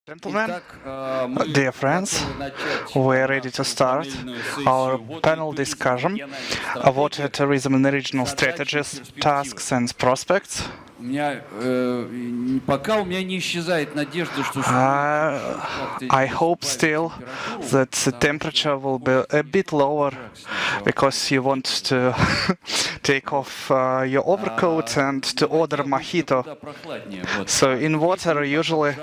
Gentlemen, dear friends, we are ready to start our panel discussion about tourism and regional strategies, tasks and prospects. I hope still that the temperature will be a bit lower because you want to take off your overcoat and to order mojito. So in water usually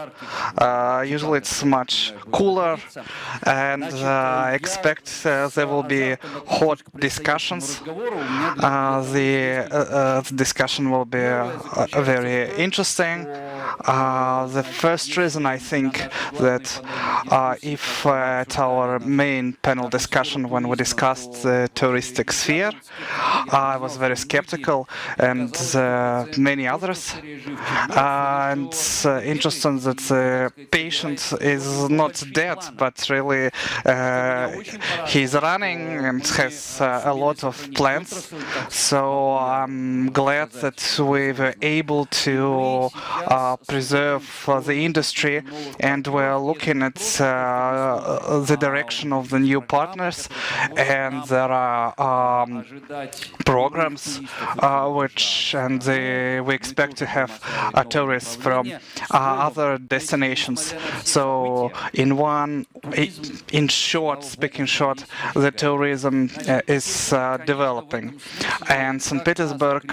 it's much cooler, and I expect there will be hot discussions. The discussion will be very interesting. The first reason I think that if at our main panel discussion when we discussed the touristic sphere, I was very skeptical, and many others. And it's interesting that the patient is not dead, but really he's running and has a lot of plans. So I'm glad that we were able to preserve the industry, and we're looking at the direction of the new partners, and there are programs we expect to have tourists from other destinations. So speaking short, the tourism is developing, and St. Petersburg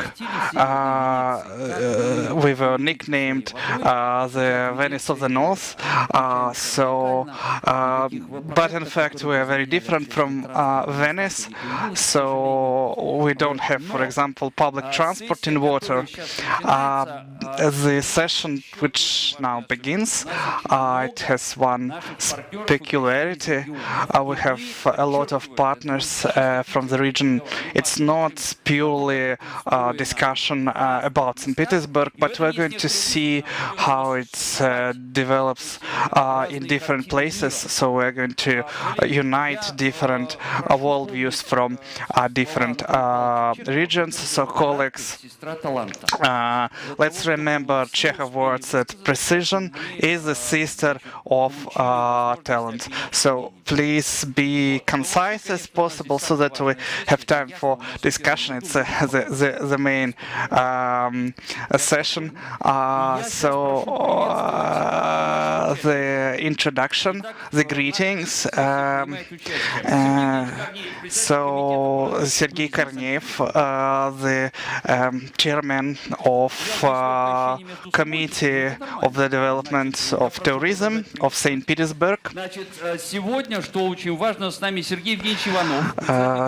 we were nicknamed the Venice of the North. But in fact we are very different from Venice. So we don't have, for example, public transport in water. The session which now begins, it has one peculiarity. We have a lot of partners from the region. It's not purely a discussion about St. Petersburg, but we're going to see how it develops in different places. So we're going to unite different worldviews from different regions. So colleagues, let's remember Chekhov words that precision is the sister of talent. So please be concise as possible so that we have time for discussion. It's the main session. The introduction, the greetings. So Sergei Korneev, the chairman of Committee of the Development of Tourism of St. Petersburg.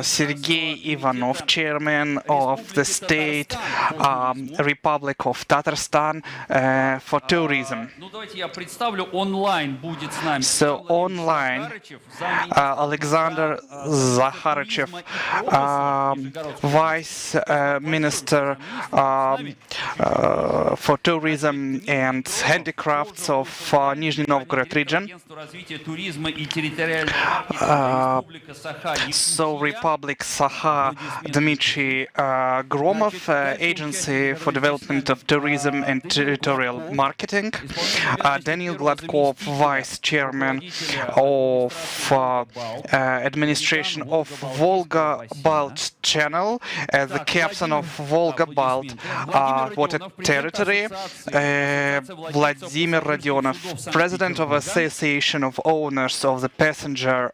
Sergei Ivanov, chairman of the State Republic of Tatarstan for tourism. So online, Alexander Zakharychev, Vice Minister for Tourism and Handicrafts of Nizhny Novgorod region. So Republic Sakha, Dmitry Gromov, Agency for Development of Tourism and Territorial Marketing. Daniil Gladkov, Vice Chairman of Administration of Volga-Balt Channel, the captain of Volga-Balt Water Territory. Vladimir Rodionov, President of Association of Owners of the Passenger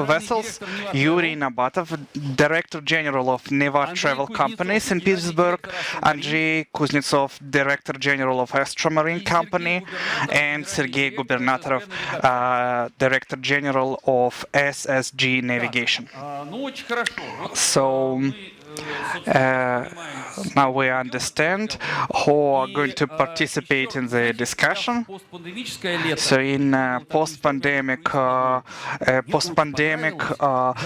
Vessels. Yuri Nabatov, Director General of Neva Travel Company, St. Petersburg. Andrei Kuznetsov, Director General of Astromarine Company, and Sergei Gubernatorov, Director General of SSG Navigation. So now we understand who are going to participate in the discussion. So in post-pandemic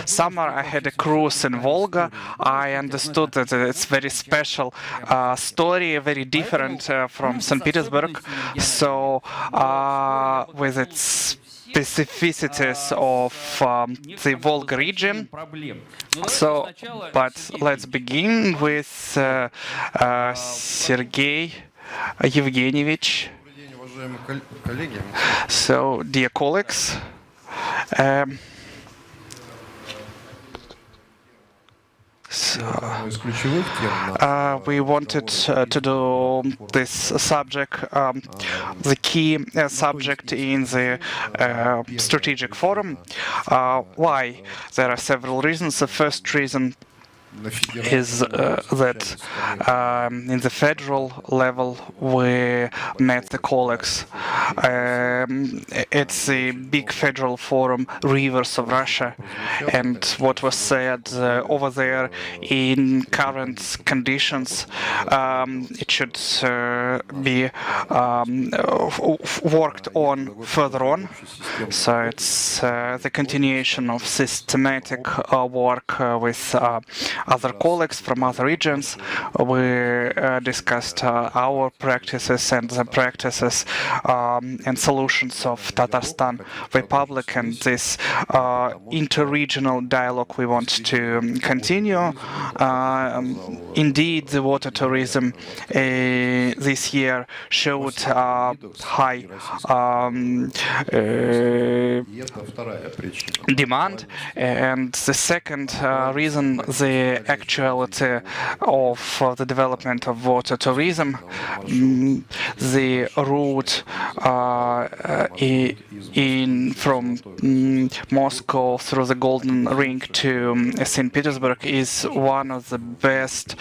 summer, I had a cruise in Volga. I understood that it's very special story, very different from St. Petersburg. So with its specificities of the Volga region. So, but let's begin with Sergei Evgenievich. So, dear colleagues, we wanted to do this subject, the key subject in the strategic forum. Why? There are several reasons. The first reason is that in the federal level we met the colleagues. It's a big federal forum, Rivers of Russia, and what was said over there in current conditions, it should be worked on further on. So it's the continuation of systematic work with other colleagues from other regions. We discussed our practices and the practices and solutions of Tatarstan Republic, and this inter-regional dialogue we want to continue. Indeed, the water tourism this year showed high demand, and the second reason, the actuality of the development of water tourism. The route from Moscow through the Golden Ring to St. Petersburg is one of the best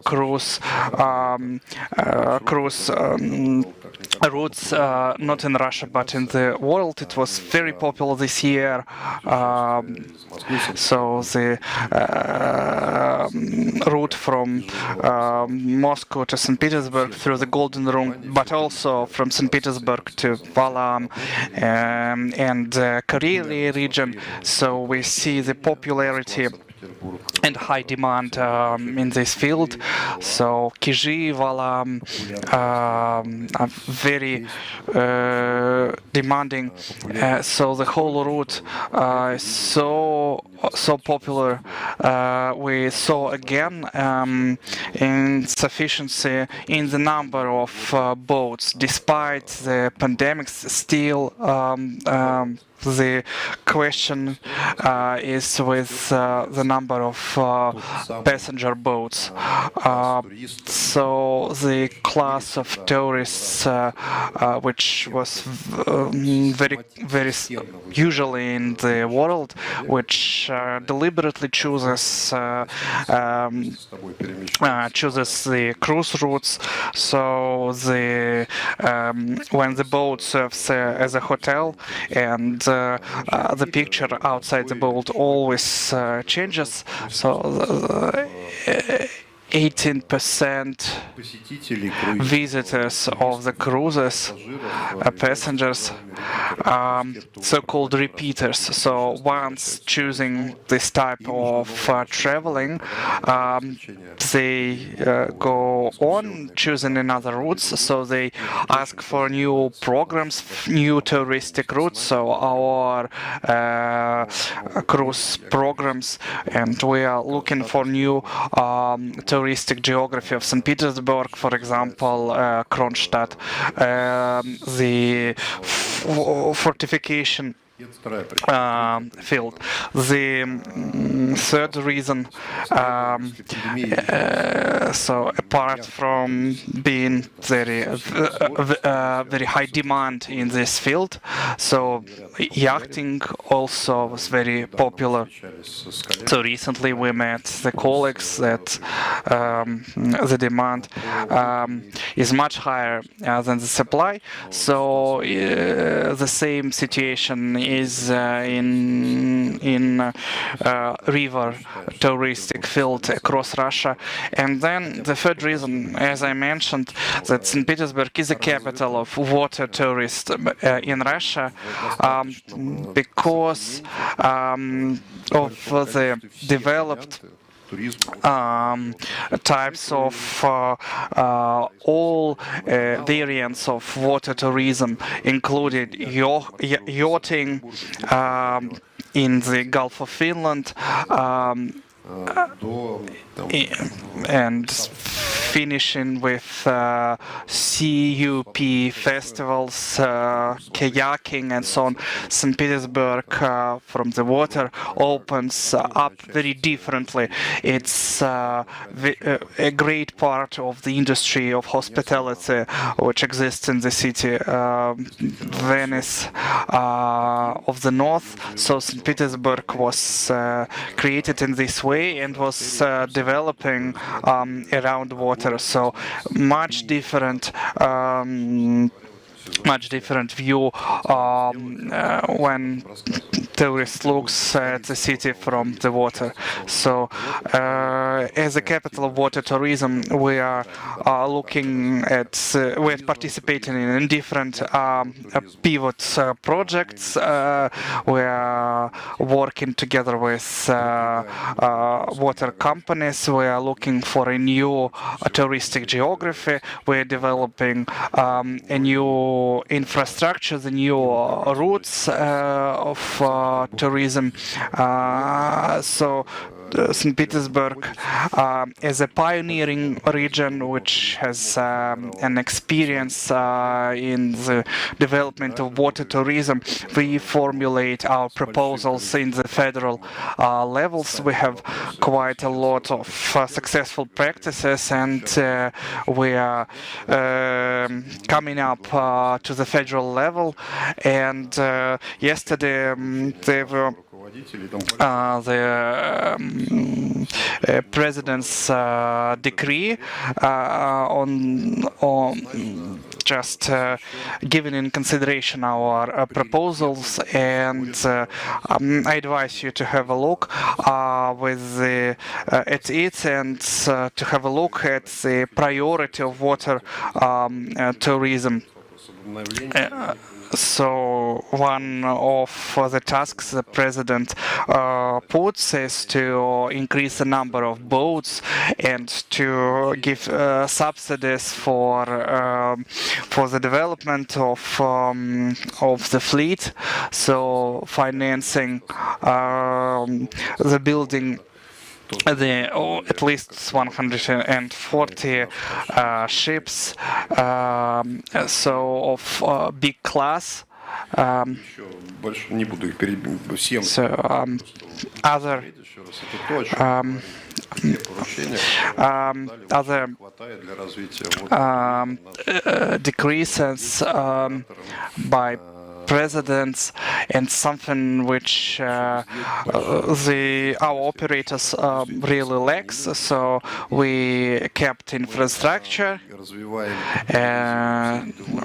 cruise routes, not in Russia but in the world. It was very popular this year. So the route from Moscow to St. Petersburg through the Golden Ring, but also from St. Petersburg to Valam and Karelia region. So we see the popularity and high demand in this field. So Kizhi, Valam are very demanding. So the whole route is so popular. We saw again insufficiency in the number of boats, despite the pandemics. Still, the question is with the number of passenger boats. So the class of tourists, which was very usually in the world, which deliberately chooses the cruise routes. So the when the boat serves as a hotel, and the picture outside the boat always changes. So 18% visitors of the cruises, passengers, so-called repeaters. So once choosing this type of traveling, they go on choosing another routes. So they ask for new programs, new touristic routes. So our cruise programs, and we are looking for new touristic geography of St. Petersburg, for example, Kronstadt, the fortification field. The third reason, so apart from being very high demand in this field, so yachting also was very popular. So recently we met the colleagues that the demand is much higher than the supply. So the same situation is in river touristic field across Russia. And then the third reason, as I mentioned, that St. Petersburg is the capital of water tourism in Russia, because of the developed types of all variants of water tourism, including yachting in the Gulf of Finland, and finishing with CUP festivals, kayaking and so on. St. Petersburg from the water opens up very differently. It's a great part of the industry of hospitality which exists in the city. Venice of the north, so St. Petersburg was created in this way and was developing around water. So much different view when tourist looks at the city from the water. So as a capital of water tourism, we are looking at, we're participating in different pivot projects. We are working together with water companies. We are looking for a new touristic geography. We're developing a new infrastructure, the new routes of tourism. So St. Petersburg is a pioneering region which has an experience in the development of water tourism. We formulate our proposals in the federal levels. We have quite a lot of successful practices, and we are coming up to the federal level. And yesterday there were the president's decree on just giving in consideration our proposals, and I advise you to have a look at it and to have a look at the priority of water tourism. So one of the tasks the president puts is to increase the number of boats and to give subsidies for the development of the fleet. So financing the building at least 140 ships, so of big class. So other decreases by presidents, and something which our operators really lacks. So we kept infrastructure,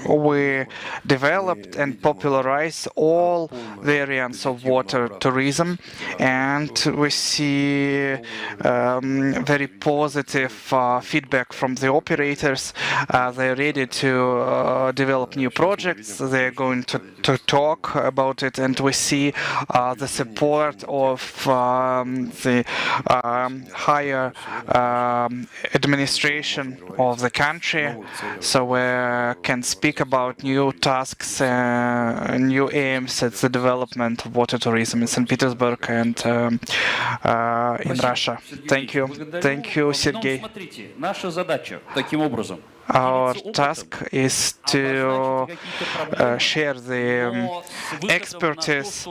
we developed and popularized all variants of water tourism, and we see very positive feedback from the operators. They're ready to develop new projects. They're going to talk about it, and we see the support of the higher administration of the country, so we can speak about new tasks, new aims at the development of water tourism in St. Petersburg and in Russia. Thank you. Thank you, Sergey. Our task is to share the expertise,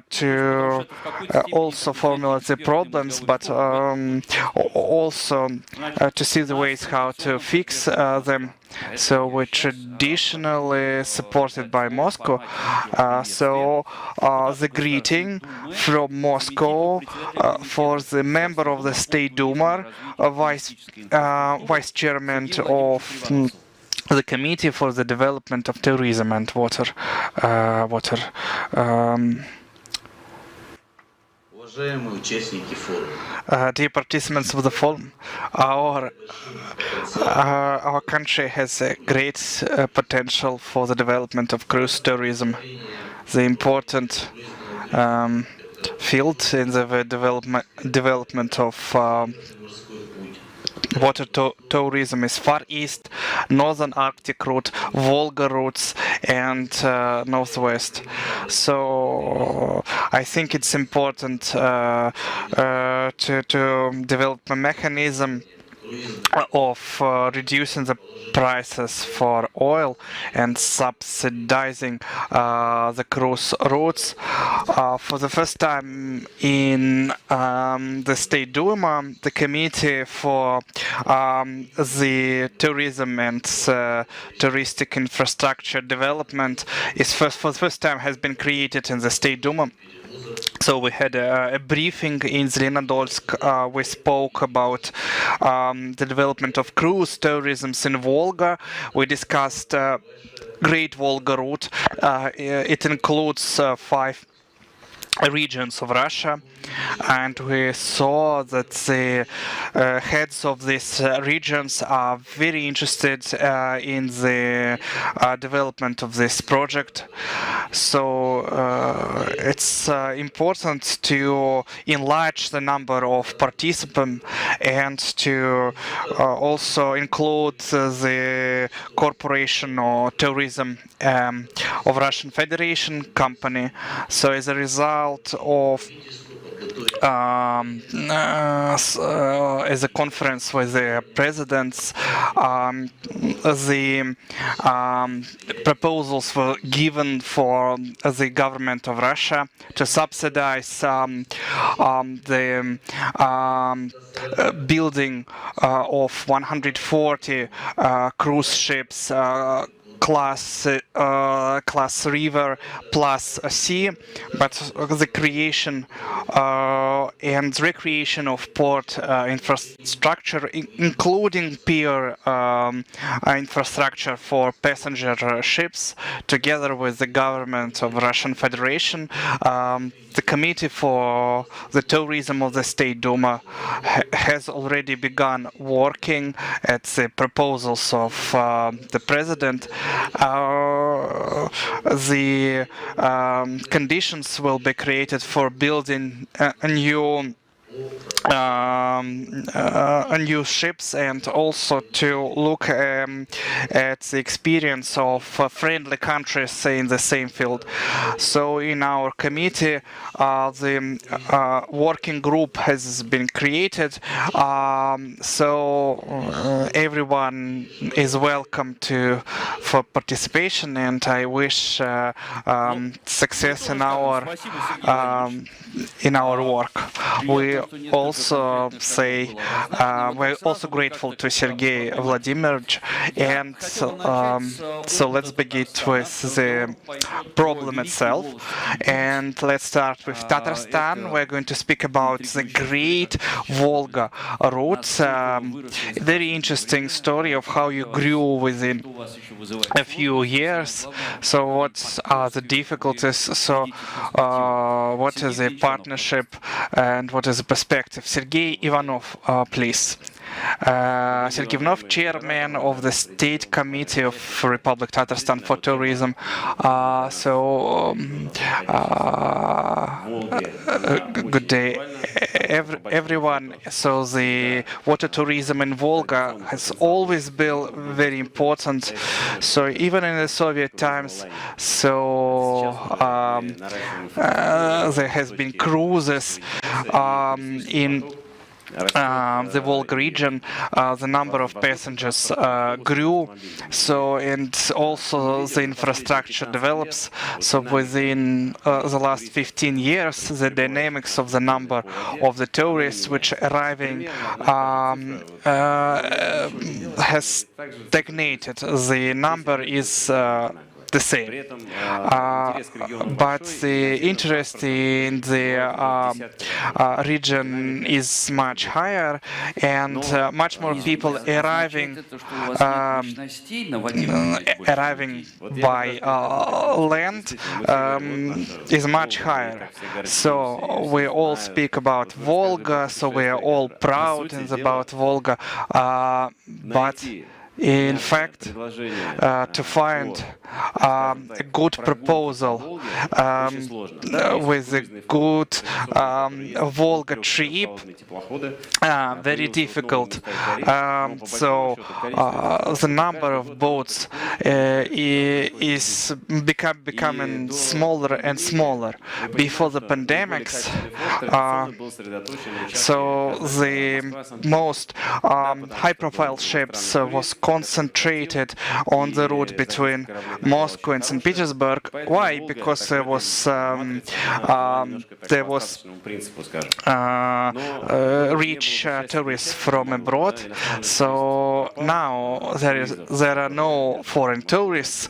to also formulate the problems, but also to see the ways how to fix them. So we're traditionally supported by Moscow. So the greeting from Moscow for the member of the State Duma, vice chairman of the Committee for the Development of Tourism and Water. Dear participants of the Forum, our country has a great potential for the development of cruise tourism. The important field in the development of water tourism is Far East, Northern Arctic route, Volga routes, and Northwest. So I think it's important to develop a mechanism reducing the prices for oil and subsidizing the cruise routes. For the first time in the State Duma, the Committee for the Tourism and Touristic Infrastructure Development for the first time has been created in the State Duma. So we had a briefing in Zlenodolsk. We spoke about the development of cruise tourism in Volga. We discussed Great Volga route. It includes 5 regions of Russia, and we saw that the heads of these regions are very interested in the development of this project. So it's important to enlarge the number of participants and to also include the corporation or tourism of Russian Federation company. So as a result of as a conference with the presidents, the proposals were given for the government of Russia to subsidize the building of 140 cruise ships class river plus sea, but the creation and recreation of port infrastructure, including pier infrastructure for passenger ships, together with the government of Russian Federation. The Committee for the Tourism of the State Duma has already begun working at the proposals of the President. The conditions will be created for building a new ships, and also to look at the experience of friendly countries in the same field. So in our committee, the working group has been created, so everyone is welcome for participation, and I wish success in our work. We also say we're also grateful to Sergei Vladimirovich, and so let's begin with the problem itself, and let's start with Tatarstan. We're going to speak about the Great Volga route. Very interesting story of how you grew within a few years. So what are the difficulties? So what is the partnership and what is the perspective? Sergei Ivanov, please. Sergei Ivanov, chairman of the State Committee of Republic Tatarstan for Tourism. Good day, everyone. So the water tourism in Volga has always been very important. So even in the Soviet times, there has been cruises in the Volga region. The number of passengers grew, so and also the infrastructure develops. So within the last 15 years, the dynamics of the number of the tourists which arriving has stagnated. The number is the same, but the interest in the region is much higher, and much more people arriving by land is much higher. So we all speak about Volga, so we are all proud about Volga, but in fact, to find a good proposal with a good Volga trip, very difficult. So the number of boats is becoming smaller and smaller. Before the pandemics, so the most high-profile ships was concentrated on the route between Moscow and St. Petersburg. Why? Because there was rich tourists from abroad. So now there are no foreign tourists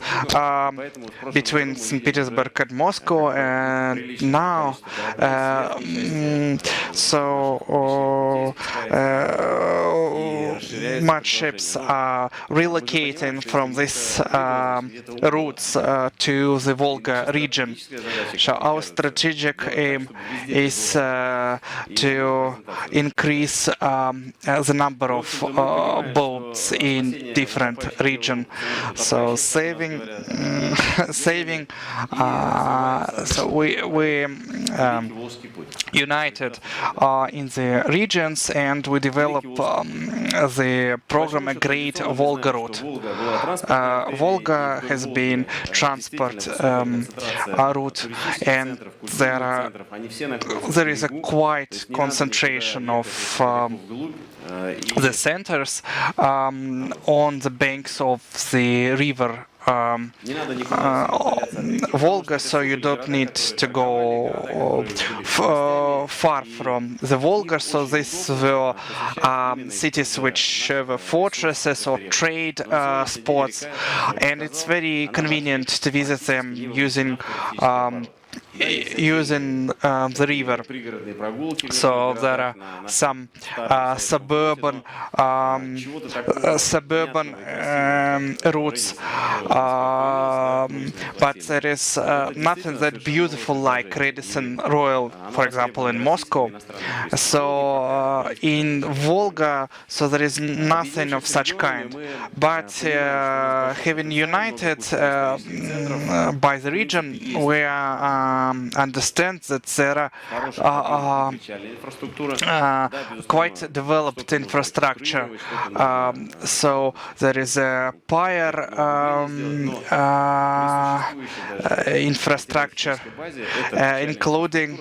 between St. Petersburg and Moscow, and now much ships are relocating from these routes to the Volga region. So our strategic aim is to increase the number of boats in different regions. So saving. So we united in the regions, and we developed the program A Great Volga Route. Volga has been transport route, and there is a quite concentration of the centers on the banks of the river Volga, so you don't need to go far from the Volga. So these were cities which were fortresses or trade spots, and it's very convenient to visit them using the river. So there are some suburban routes, but there is nothing that beautiful like Radisson Royal, for example, in Moscow. So in Volga, so there is nothing of such kind. But having united by the region, we understand that there are quite developed infrastructure. So there is a pier infrastructure, including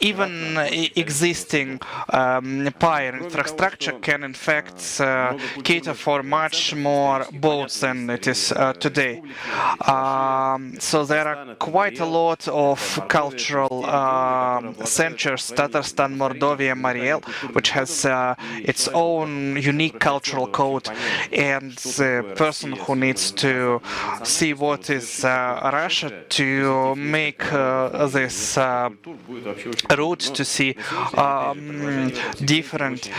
even existing pier infrastructure can in fact cater for much more boats than it is today. So there are quite a lot of cultural centers, Tatarstan, Mordovia, Mariel, which has its own unique cultural code, and the person who needs to see what is Russia to make this route to see different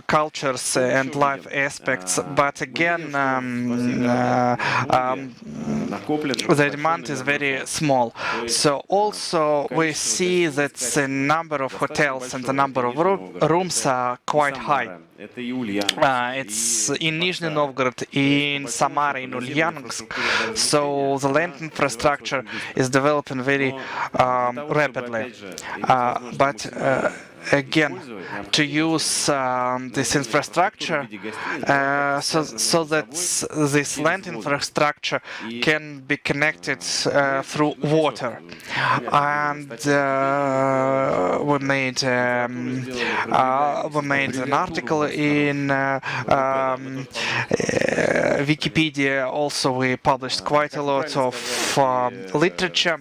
cultures and life aspects. But again, the demand is very small. So also we see that the number of hotels and the number of rooms are quite high. It's in Nizhny Novgorod, in Samara, in Ulyanovsk. So the land infrastructure is developing very rapidly. But again, to use this infrastructure so that this land infrastructure can be connected through water. And we made an article in Wikipedia. Also, we published quite a lot of literature.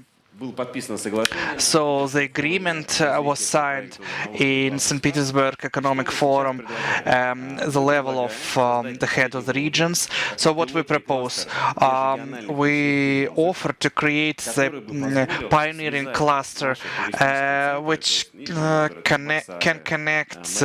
So the agreement was signed in St. Petersburg Economic Forum, the level of the head of the regions. So what we propose, we offer to create the pioneering cluster, which can connect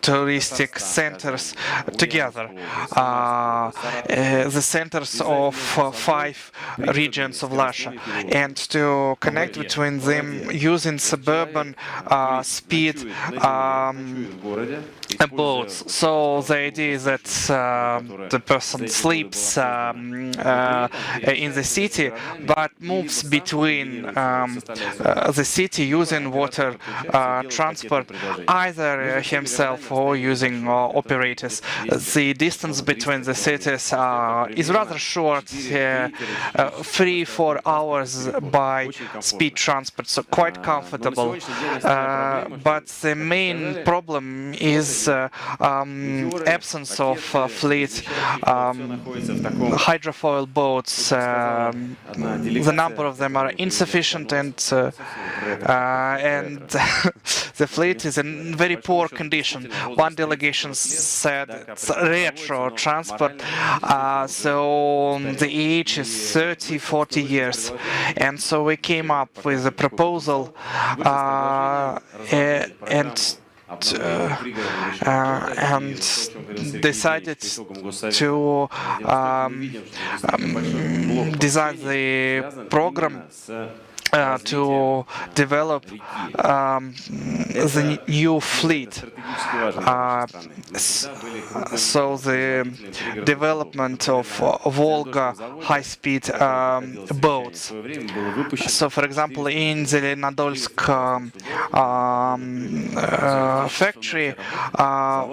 touristic centers together. The centers of 5 regions of Russia, and to connect between them using suburban speed boats. So the idea is that the person sleeps in the city, but moves between the city using water transport, either himself or using operators. The distance between the cities is rather short, 3-4 hours by speed transport, so quite comfortable. But the main problem is absence of fleet hydrofoil boats. The number of them are insufficient, and the fleet is in very poor condition. One delegation said it's retro transport, so the age is 30-40 years. And so we came up with a proposal and decided to design the program to develop the new fleet. So the development of Volga high-speed boats. So, for example, in the Zelenodolsk factory,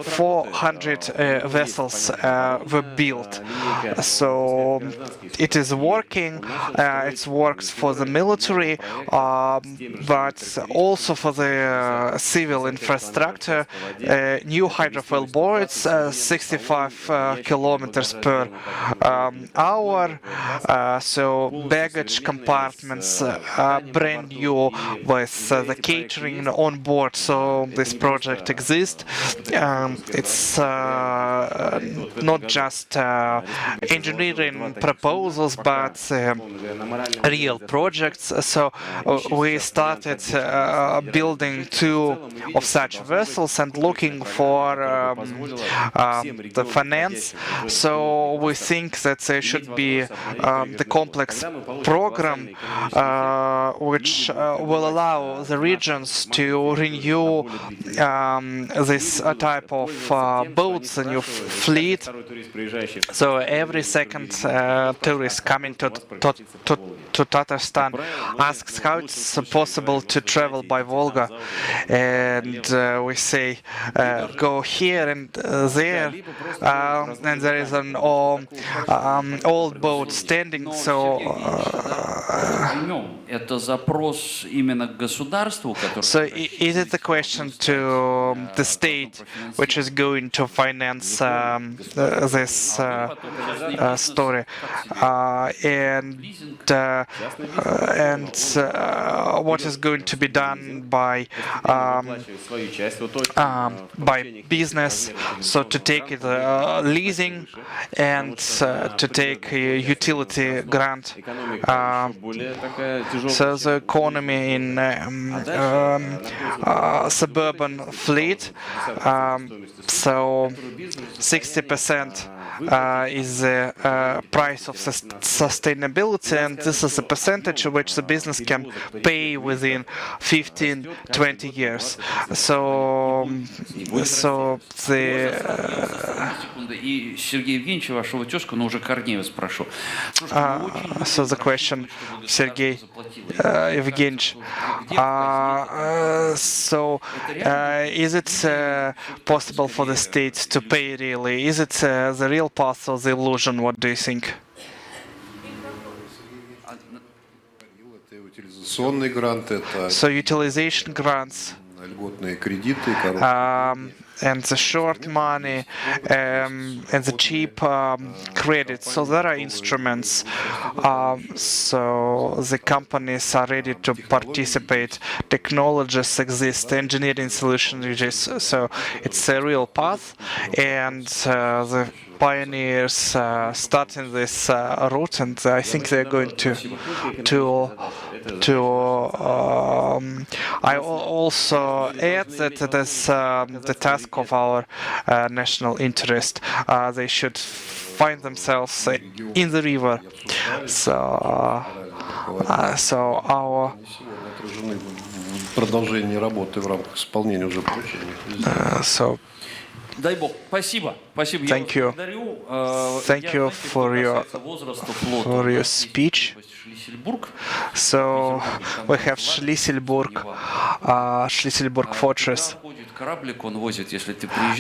400 vessels were built. So it is working. It works for the military, but also for the civil infrastructure. New hydrofoil boats, 65 kilometers per hour. So baggage compartments, brand new, with the catering on board. So this project exists. It's not just engineering proposals, but real projects. So we started building 2 of such vessels and looking for the finance. So we think that there should be the complex program which will allow the regions to renew this type of boats, a new fleet. So every second tourist coming to Tatarstan asks how it's possible to travel by Volga, and we say go here and there, and there is an old boat standing. So is it a question to the state which is going to finance this story, and what is going to be done by business? So to take it leasing and to take a utility grant. So the economy in suburban fleet, so 60% is the price of sustainability, and this is a percentage which the business can pay within 15-20 years. So the question, Sergei Evgenich, is it possible for the state to pay really? Is it the real path or the illusion? What do you think? So utilization grants and the short money and the cheap credit. So there are instruments. So the companies are ready to participate. Technologies exist, engineering solutions exist. So it's a real path, and the pioneers starting this route, and I think they're going to I also add that it is the task of our national interest. They should find themselves in the river. So our продолжение работы в рамках исполнения уже поручения. Дай бог. Спасибо. Спасибо. Thank you. Thank you for your speech. So we have Schlesselburg Fortress.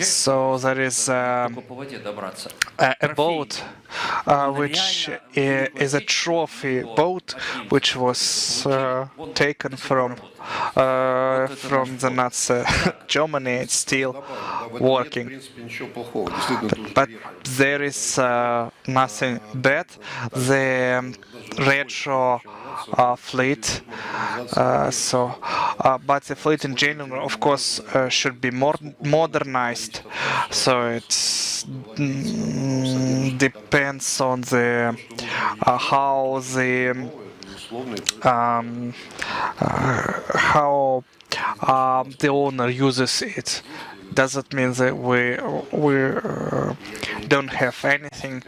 So there is a boat which is a trophy boat which was taken from the Nazi Germany. It's still working. But there is nothing bad. The retro fleet, but the fleet in general, of course, should be more modernized. So it depends on the how the owner uses it. Does it mean that we don't have anything?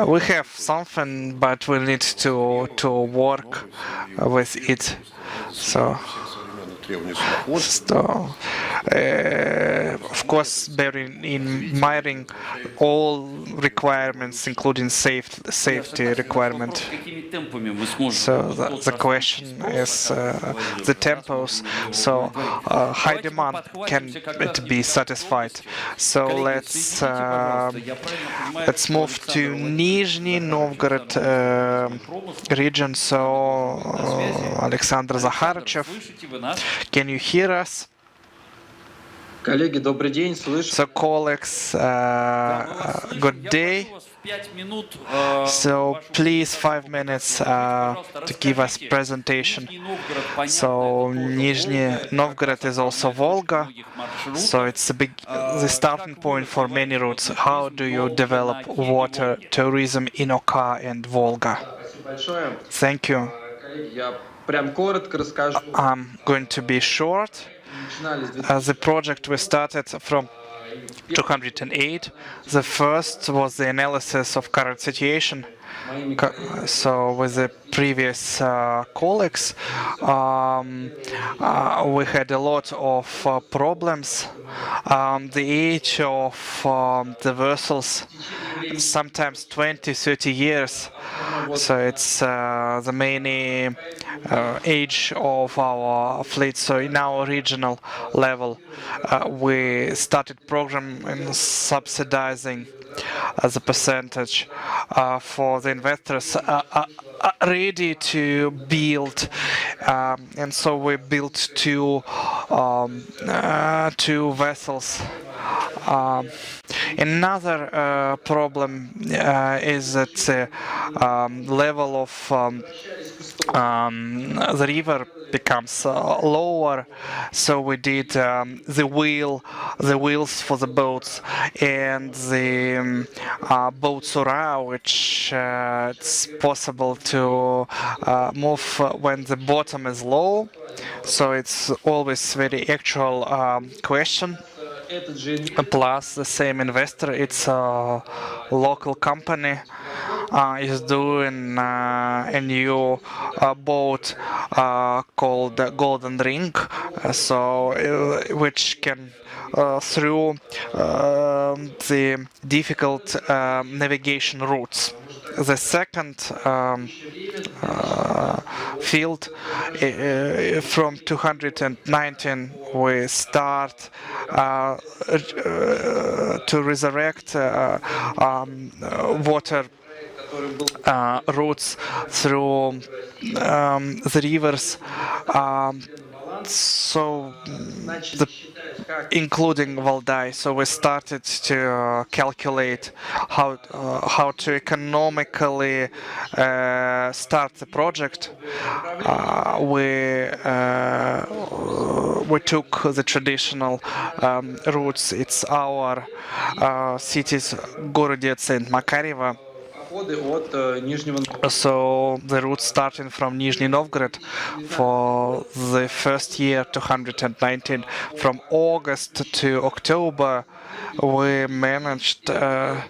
We have something, but we need to work with it. So of course, bearing in mind all requirements, including safety requirement. So the question is the tempos. So high demand can it be satisfied? So let's move to Nizhny Novgorod region. So Alexander Zakharychev, can you hear us? Коллеги, добрый день, слышу. So colleagues, good day. So please 5 minutes to give us presentation. So Nizhny Novgorod is also Volga. So it's the starting point for many routes. How do you develop water tourism in Oka and Volga? Thank you. I'm going to be short. The project we started from 2008. The first was the analysis of current situation. So with the previous colleagues, we had a lot of problems. The age of the vessels, sometimes 20, 30 years. So it's the main age of our fleet. So in our regional level, we started program in subsidizing as a percentage for the investors ready to build, and so we built two vessels. Another problem is that the level of the river becomes lower, so we did the wheels for the boats and the boat sura, which it's possible to move when the bottom is low. So it's always very actual question. Plus, the same investor, it's a local company, is doing a new boat called Golden Ring, which can through the difficult navigation routes. The second field, from 219, we start to resurrect water routes through the rivers. Including Valdai. So we started to calculate how to economically start the project. We took the traditional routes. It's our cities, Gorodets and Makarevo. пароходы от Нижнего Новгорода. So the route starting from Nizhny Novgorod for the first year 219, from August to October, we managed to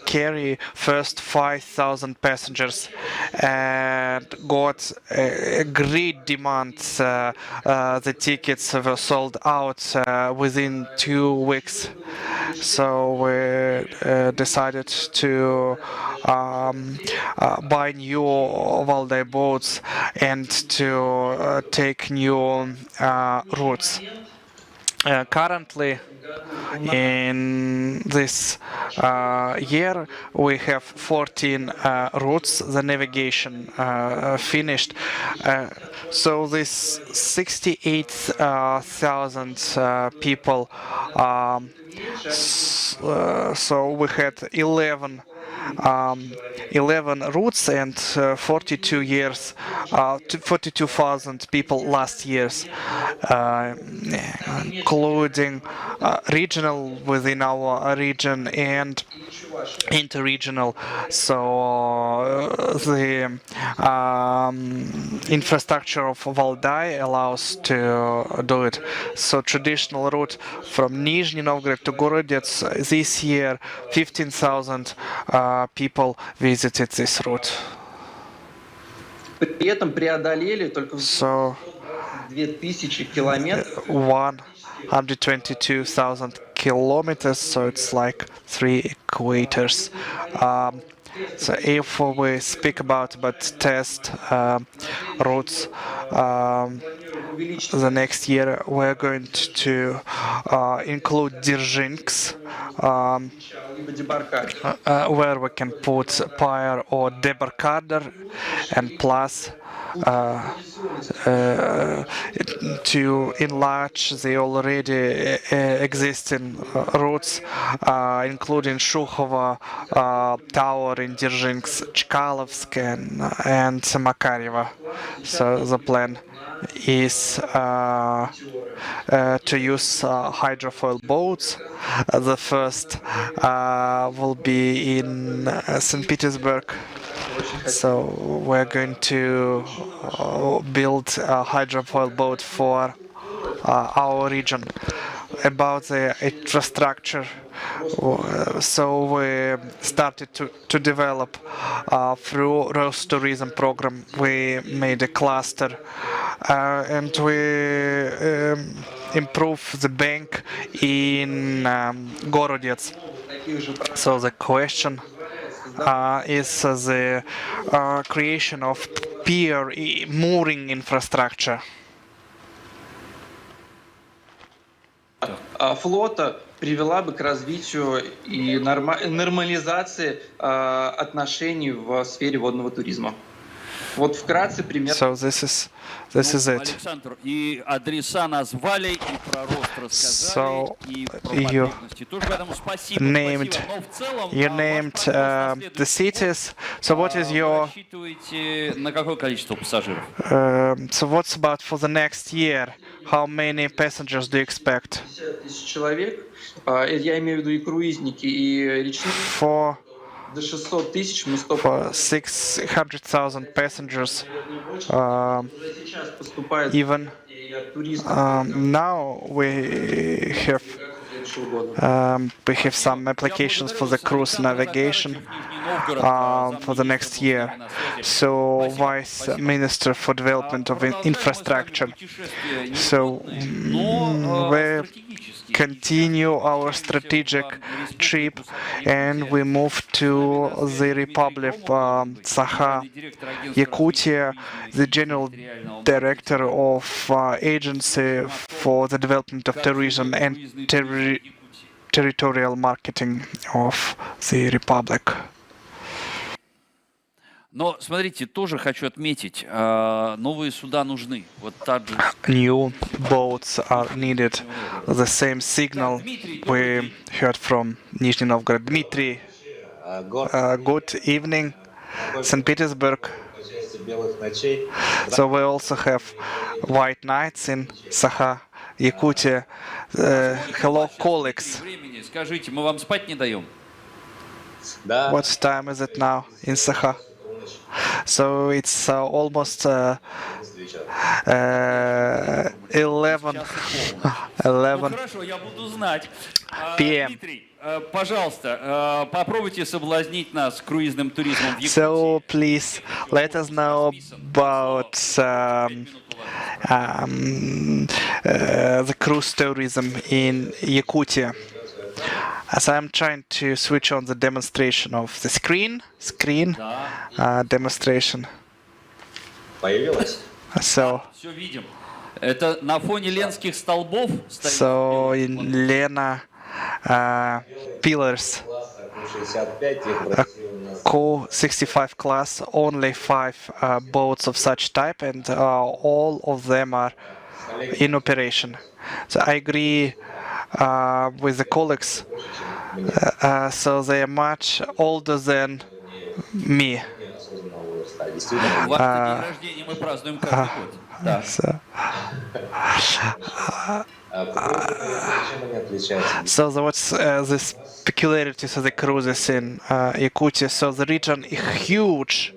carry first 5,000 passengers and got a great demand. The tickets were sold out within 2 weeks. So we decided to buy new Valdai boats and to take new routes. Currently, in this year, we have 14 routes. The navigation finished. So this 68,000 people. So we had 11 routes and 42,000 people last years, including regional within our region and interregional. So the infrastructure of Valdai allows to do it. So traditional route from Nizhny Novgorod to Gorodets, this year 15,000 people visited this route. При этом преодолели только So 2000 километров. 122,000 kilometers, so it's like 3 equators. So if we speak about test routes, the next year we're going to include Dzержинsk, where we can put pier or debarkador, and plus to enlarge the already existing routes, including Shukhovo Tower in Dzержинsk, Chkalovsk, and Makarevo. So the plan is to use hydrofoil boats. The first will be in St. Petersburg. So we're going to build a hydrofoil boat for our region. About the infrastructure, so we started to develop through Rose Tourism program. We made a cluster and we improved the bank in Gorodets. So the question is the creation of pier mooring infrastructure. Флота привела бы к развитию и нормализации отношений в сфере водного туризма. Вот вкратце пример. So this is it. Александр, и адреса назвали, и про рост рассказали, So и про you потребности тоже. Поэтому спасибо. named Спасибо. Но в целом, you вопрос named следующий. the cities. So what is Вы your рассчитываете на какое количество пассажиров? so what's about for the next year? How many passengers do you expect? 50 тысяч человек. Я имею в виду и круизники, и речные. For До 600 тысяч мы 100%. for 600,000 passengers. Сейчас поступает Even и от туристов. now we have some applications for the cruise navigation for the next year. So, Vice Minister for Development of Infrastructure. So, we continue our strategic trip and we move to the Republic of Sakha, Yakutia, the General Director of Agency for the Development of Tourism and Territorial Marketing of the Republic. Но, смотрите, тоже хочу отметить, новые суда нужны. Вот так же. New boats are needed. The same signal we heard from Nizhny Novgorod. Dmitry, good evening, St. Petersburg. So we also have white nights in Sakha, Yakutia. Hello, colleagues. Скажите, мы вам спать не даем? What time is it now in Sakha? So it's almost 11 11 Хорошо, я буду знать. PM. Дмитрий, пожалуйста, попробуйте соблазнить нас круизным туризмом в Якутии. So please let us know about the cruise tourism in Yakutia. As I'm trying to switch on the demonstration of the screen demonstration. So Все видим. Это на фоне ленских столбов стоит. So in Lena pillars, Co-65 class, only 5 boats of such type, and all of them are in operation. So I agree with the colleagues. So they are much older than me. Ваш день рождения мы празднуем каждый год. Да. So what's this peculiarities of the cruises in Yakutia? So the region is huge.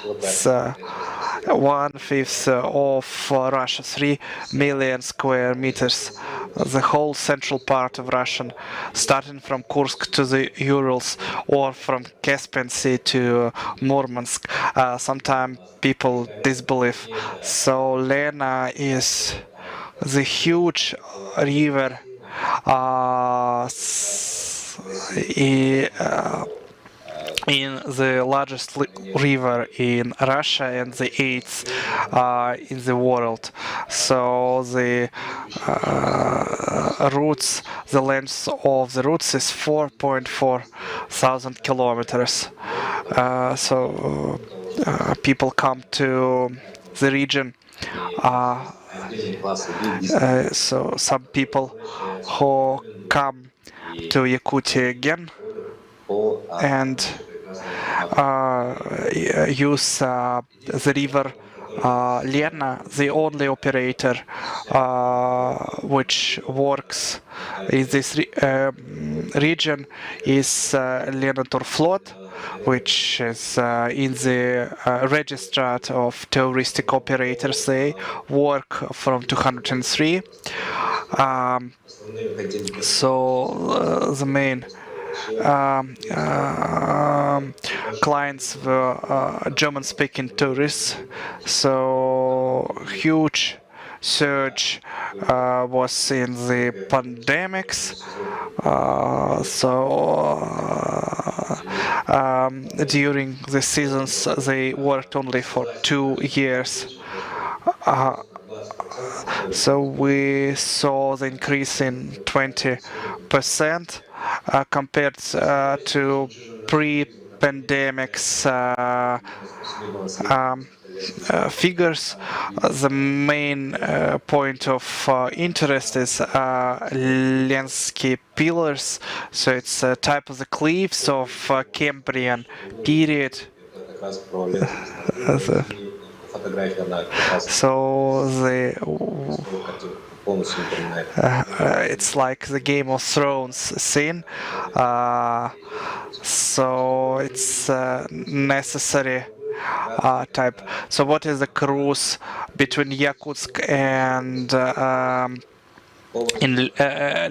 It's 1/5 of Russia, 3 million square meters. The whole central part of Russia, starting from Kursk to the Urals, or from Caspian Sea to Murmansk. Sometimes people disbelieve. So Lena is the huge river in the largest river in Russia and the 8th in the world. So the routes, the length of the routes is 4.4 thousand kilometers. So people come to the region. So some people who come to Yakutia again and use the river Lena, the only operator which works in this region is Lena Turflot, which is in the register of touristic operators. They work from 203. So the main clients were German-speaking tourists. So huge surge was in the pandemics. During the seasons they worked only for 2 years. So we saw the increase in 20% compared to pre-pandemics figures. The main point of interest is Lensky pillars. So it's a type of the cliffs of Cambrian period. So it's like the Game of Thrones scene. So it's necessary type. So what is the cruise between Yakutsk and in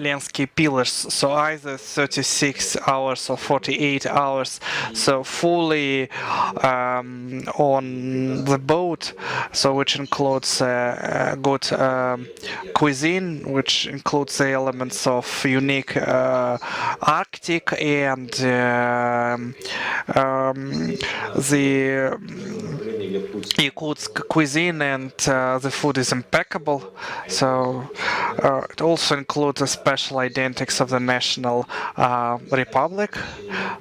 Lensky pillars? So either 36 hours or 48 hours. So fully on the boat. So which includes good cuisine, which includes the elements of unique Arctic and the Yakutsk cuisine, and the food is impeccable. So it also includes the special identities of the national republic.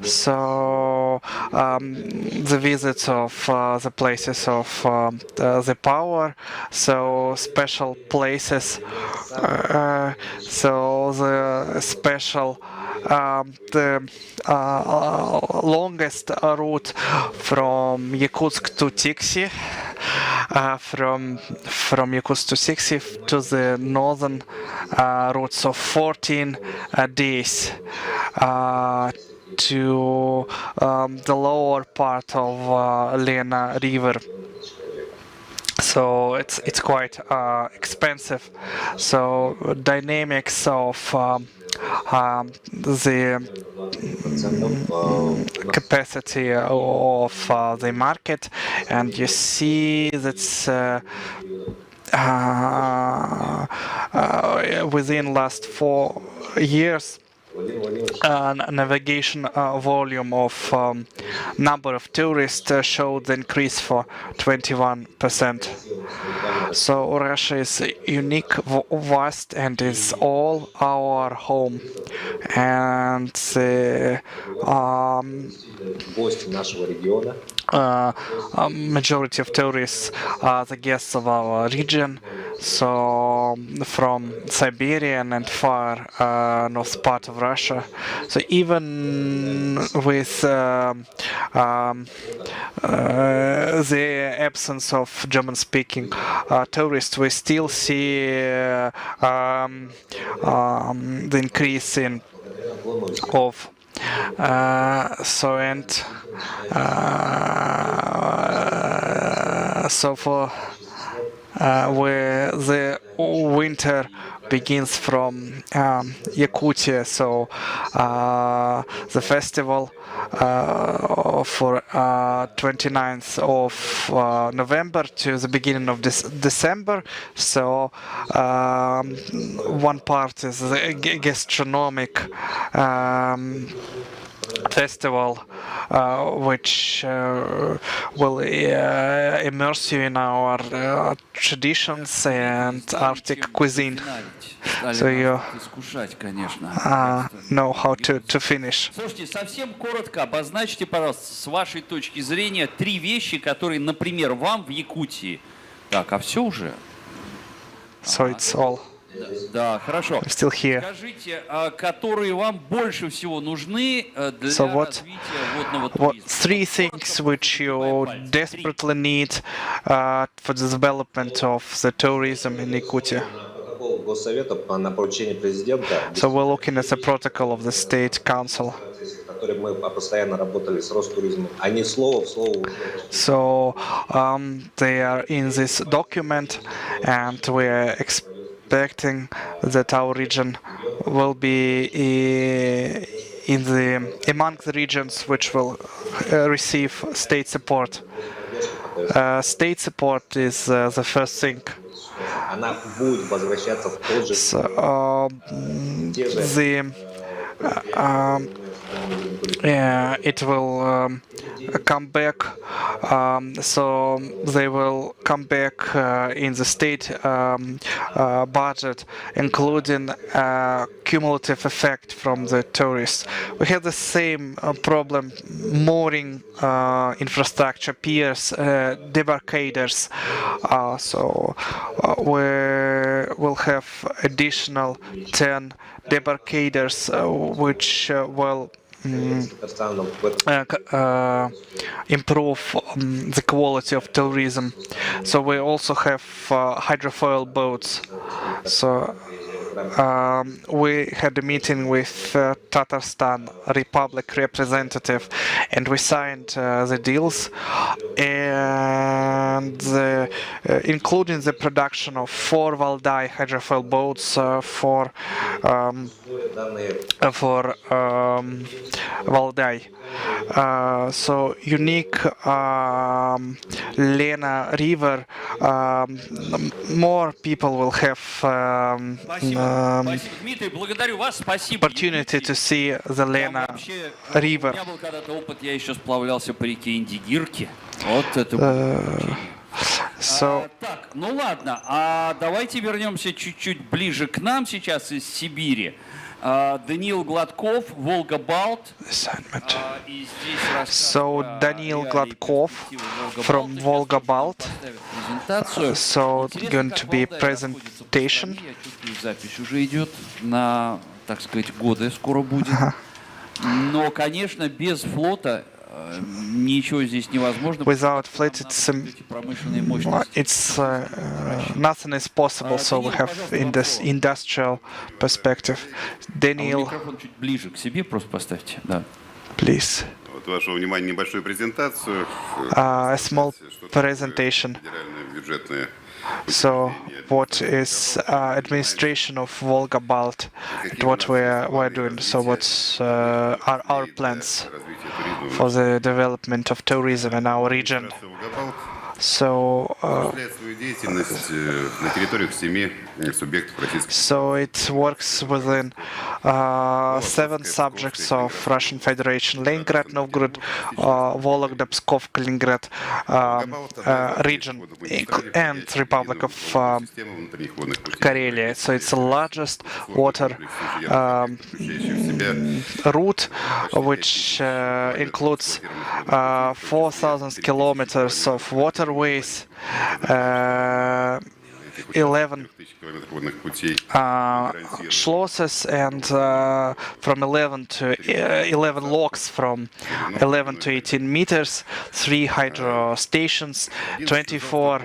So the visits of the places of the power. So special places. So the special the longest route from Yakutsk to Tiksi, from Yakutsk to Tiksi to the northern routes of 14 days. to the lower part of Lena River. So it's quite expensive. So dynamics of the capacity of the market, and you see that's within last 4 years navigation volume of number of tourists showed the increase for 21%. So Russia is unique, vast, and is all our home. And the majority of tourists are the guests of our region, so from Siberian and far north part of Russia. So even with the absence of German-speaking tourists, we still see the increase in of so for where the winter begins from Yakutia, so the festival for 29th of November to the beginning of December. So one part is the gastronomic festival, which will immerse you in our traditions and Arctic cuisine. So you know how to finish. Слушайте, совсем коротко обозначьте, пожалуйста, с вашей точки зрения 3 вещи, которые, например, вам в Якутии. Так, а все уже? So it's all. Да, хорошо. I'm still here. Скажите, которые вам больше всего нужны для So развития водного what туризма? 3 things which you desperately need for the development of the tourism in Yakutia? Госсовета на поручение президента, So we're looking at the protocol of the State Council. который мы постоянно работали с Ростуризмом. Они слово в слово уже. So they are in this document, and we're expecting that our region will be among the regions which will receive state support. State support is the first thing. Она будет возвращаться в тот же So it will come back. So they will come back in the state budget, including cumulative effect from the tourists. We have the same problem: mooring infrastructure, piers, debarcaders. So we will have additional 10 debarcaders, which will improve the quality of tourism. So we also have hydrofoil boats. So we had a meeting with Tatarstan Republic representative, and we signed the deals, and including the production of 4 Valdai hydrofoil boats for Valdai. So unique Lena River, more people will have Дмитрий, благодарю вас, спасибо. opportunity to see the Lena У River. меня был когда-то опыт, я еще сплавлялся по реке Индигирки. Вот это было приключение. So Так, ну ладно, а давайте вернемся чуть-чуть ближе к нам сейчас из Сибири. Даниил Гладков, Волга-Балт. assignment. И здесь So Daniil Gladkov from Volga-Balt. So going to be presentation. Я чувствую, запись уже идет на, так сказать, годы скоро будет. Но, конечно, без флота ничего здесь невозможно. Without fleet, Промышленные мощности. it's nothing is possible. So we have in this industrial perspective. Daniil, Микрофон чуть ближе к себе просто поставьте. Да. Please. Вот вашему вниманию небольшую презентацию. A small presentation. Федеральное бюджетное So, what is administration of Volga Balt and what we're doing? So, what are our plans for the development of tourism in our region? So, it works within 7 subjects of Russian Federation: Leningrad, Novgorod, Vologda, Pskov, Kaliningrad region, and Republic of Karelia. So it's the largest water route, which includes 4,000 kilometers of waterways, 11 schlosses, and from 11 to 11 locks from 11 to 18 meters, 3 hydro stations, 24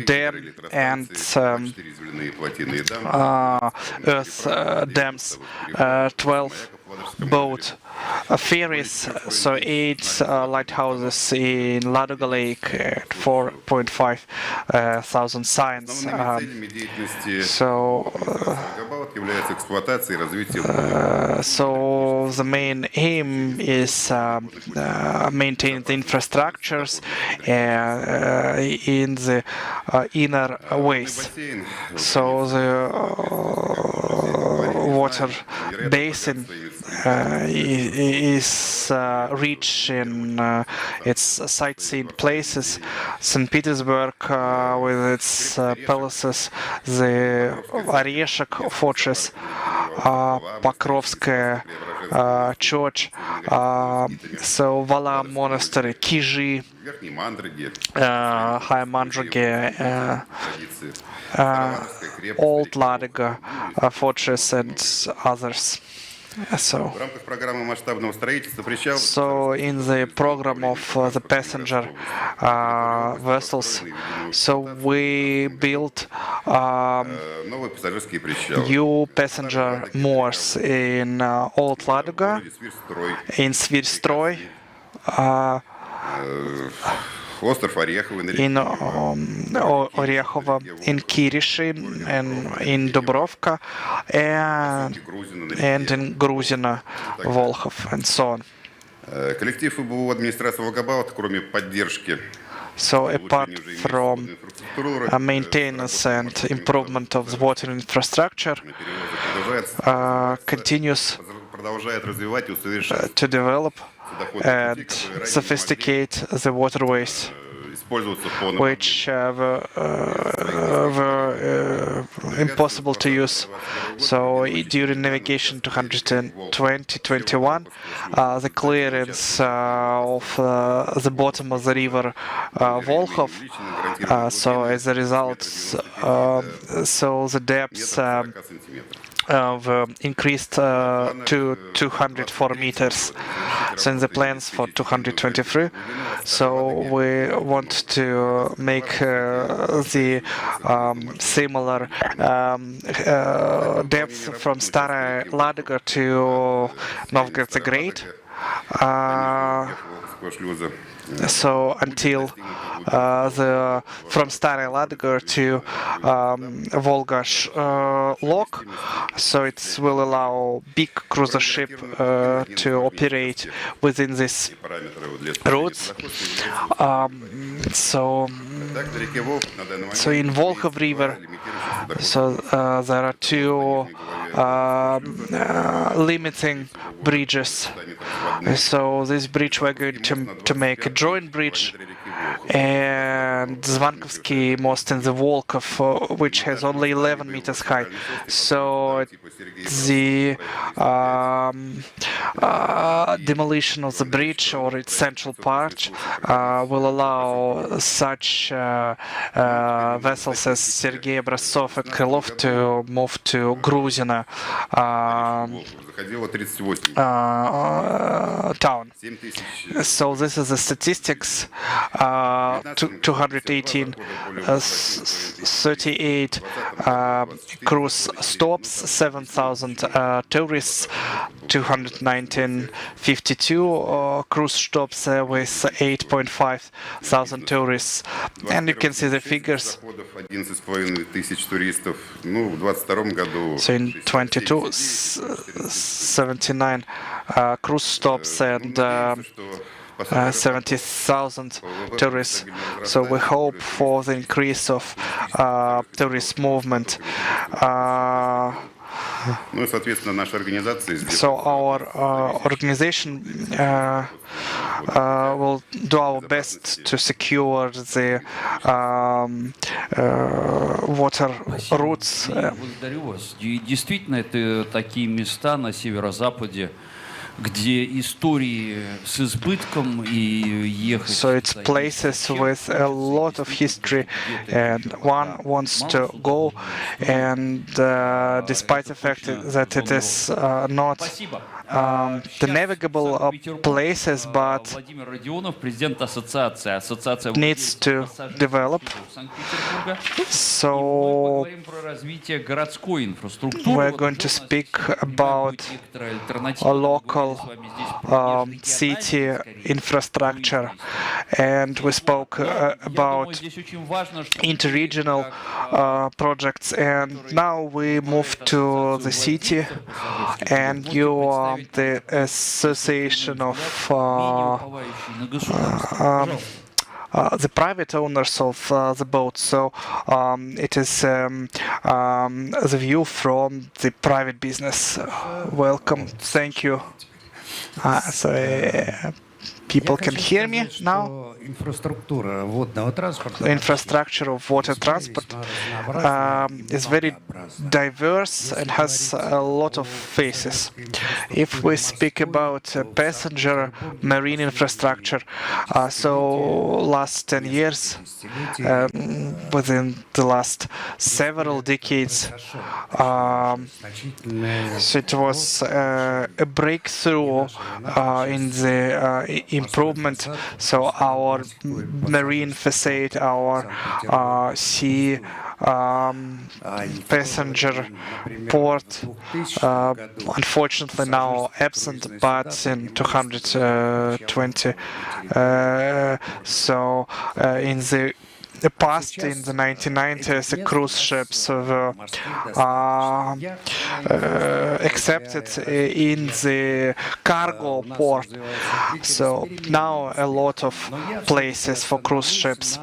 dam and earth dams, 12 boat ferries, so 8 lighthouses in Ladoga Lake, 4.5 thousand signs. So the main aim is maintain the infrastructures in the inner ways. So the water basin is rich in its sightseeing places. St. Petersburg with its palaces, the Oreshek fortress, Pokrovskaya church, so Vala monastery, Kizhi, High Mandruge, Old Ladoga fortress, and others. So in the program of the passenger vessels, so we built new passenger moors in Old Ladoga, in Svirstroy, in Orekhovo, in Kirishin, and in Dubrovka, and in Gruzino, Volkhov, and so on. So apart from maintenance and improvement of the water infrastructure, continues to develop and sophisticate the waterways, which were impossible to use. So during navigation 2021, the clearance of the bottom of the river Volkhov, so as a result, so the depths increased to 204 meters. So in the plans for 223, so we want to make the similar depth from Staraya Ladoga to Novgorod the Great. So until from Staraya Ladoga to Volga Lock, so it will allow big cruiser ship to operate within these routes. So in Volkhov River, so there are 2 limiting bridges. So this bridge we're going to make a joint bridge, and Zvankovsky most in the Volkhov, which has only 11 meters high. So the demolition of the bridge or its central part will allow such vessels as Sergei Obraztsov and Krylov to move to Gruzino town. So this is the statistics. 218, 38 cruise stops, 7,000 tourists, 252 cruise stops with 8.5 thousand tourists. And you can see the figures. 11,5 тысяч туристов. Ну, в 22 году. So in 22, 79 cruise stops and 70,000 tourists. So we hope for the increase of tourist movement. Ну и, соответственно, наша организация So our organization will do our best to secure the water routes. Благодарю вас. И действительно, это такие места на северо-западе, где истории с избытком и ехать. So it's places with a lot of history, and one wants to go, and despite the fact that it is not the navigable places, but Владимир Родионов, президент ассоциации needs to develop. So говорим про развитие городской инфраструктуры. we're going to speak about a local city infrastructure, and we spoke about interregional projects, and now we move to the city, and you are the association of the private owners of the boat. So it is the view from the private business. Welcome. Thank you. People can hear me now. The infrastructure of water transport is very diverse and has a lot of faces. If we speak about passenger marine infrastructure, so last 10 years, within the last several decades, so it was a breakthrough in the improvement. So our marine facade, our sea passenger port, unfortunately now absent, but in 220. So in the past, in the 1990s, the cruise ships were accepted in the cargo port. So now a lot of places for cruise ships.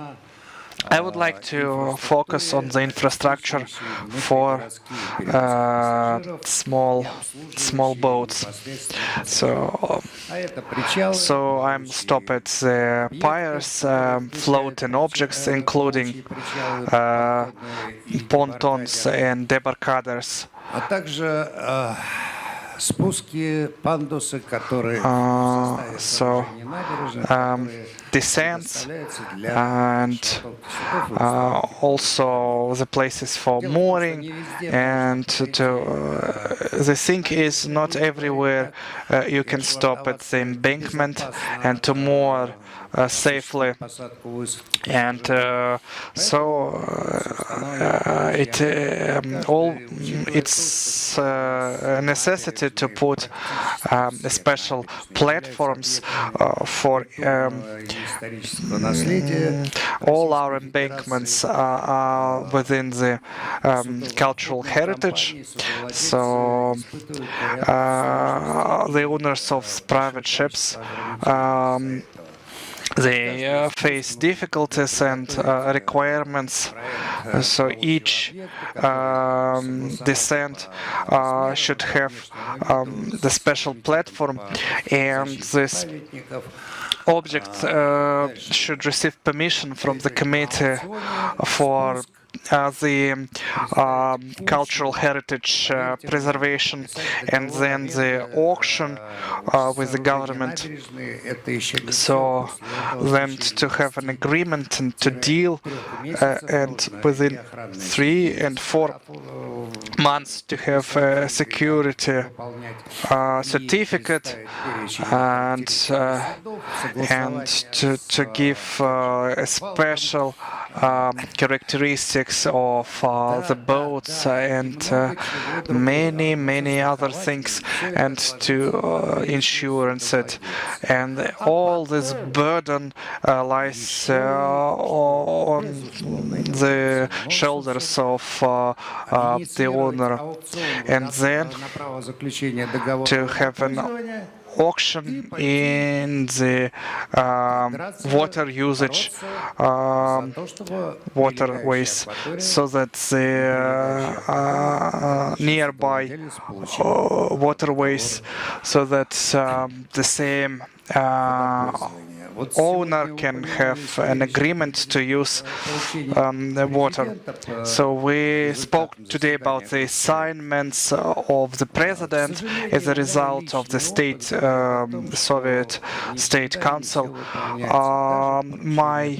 I would like to focus on the infrastructure for small boats. So I'm stopped at the piers, floating objects, including pontons and debarcaders. Descents and also the places for mooring, and the thing is not everywhere you can stop at the embankment and to moor safely, and it's a necessity to put special platforms for all our embankments are within the cultural heritage. So the owners of private ships, they face difficulties and requirements. So each descent should have the special platform, and this object should receive permission from the committee for the cultural heritage preservation, and then the auction with the government. So then to have an agreement and to deal, and within 3 and 4 months to have a security certificate, and to give a special characteristics of the boats and many other things, and to insurance it. And all this burden lies on the shoulders of the owner. And then to have an auction in the water usage waterways, so that the nearby waterways, so that the same owner can have an agreement to use the water. So we spoke today about the assignments of the president as a result of the Soviet State Council. My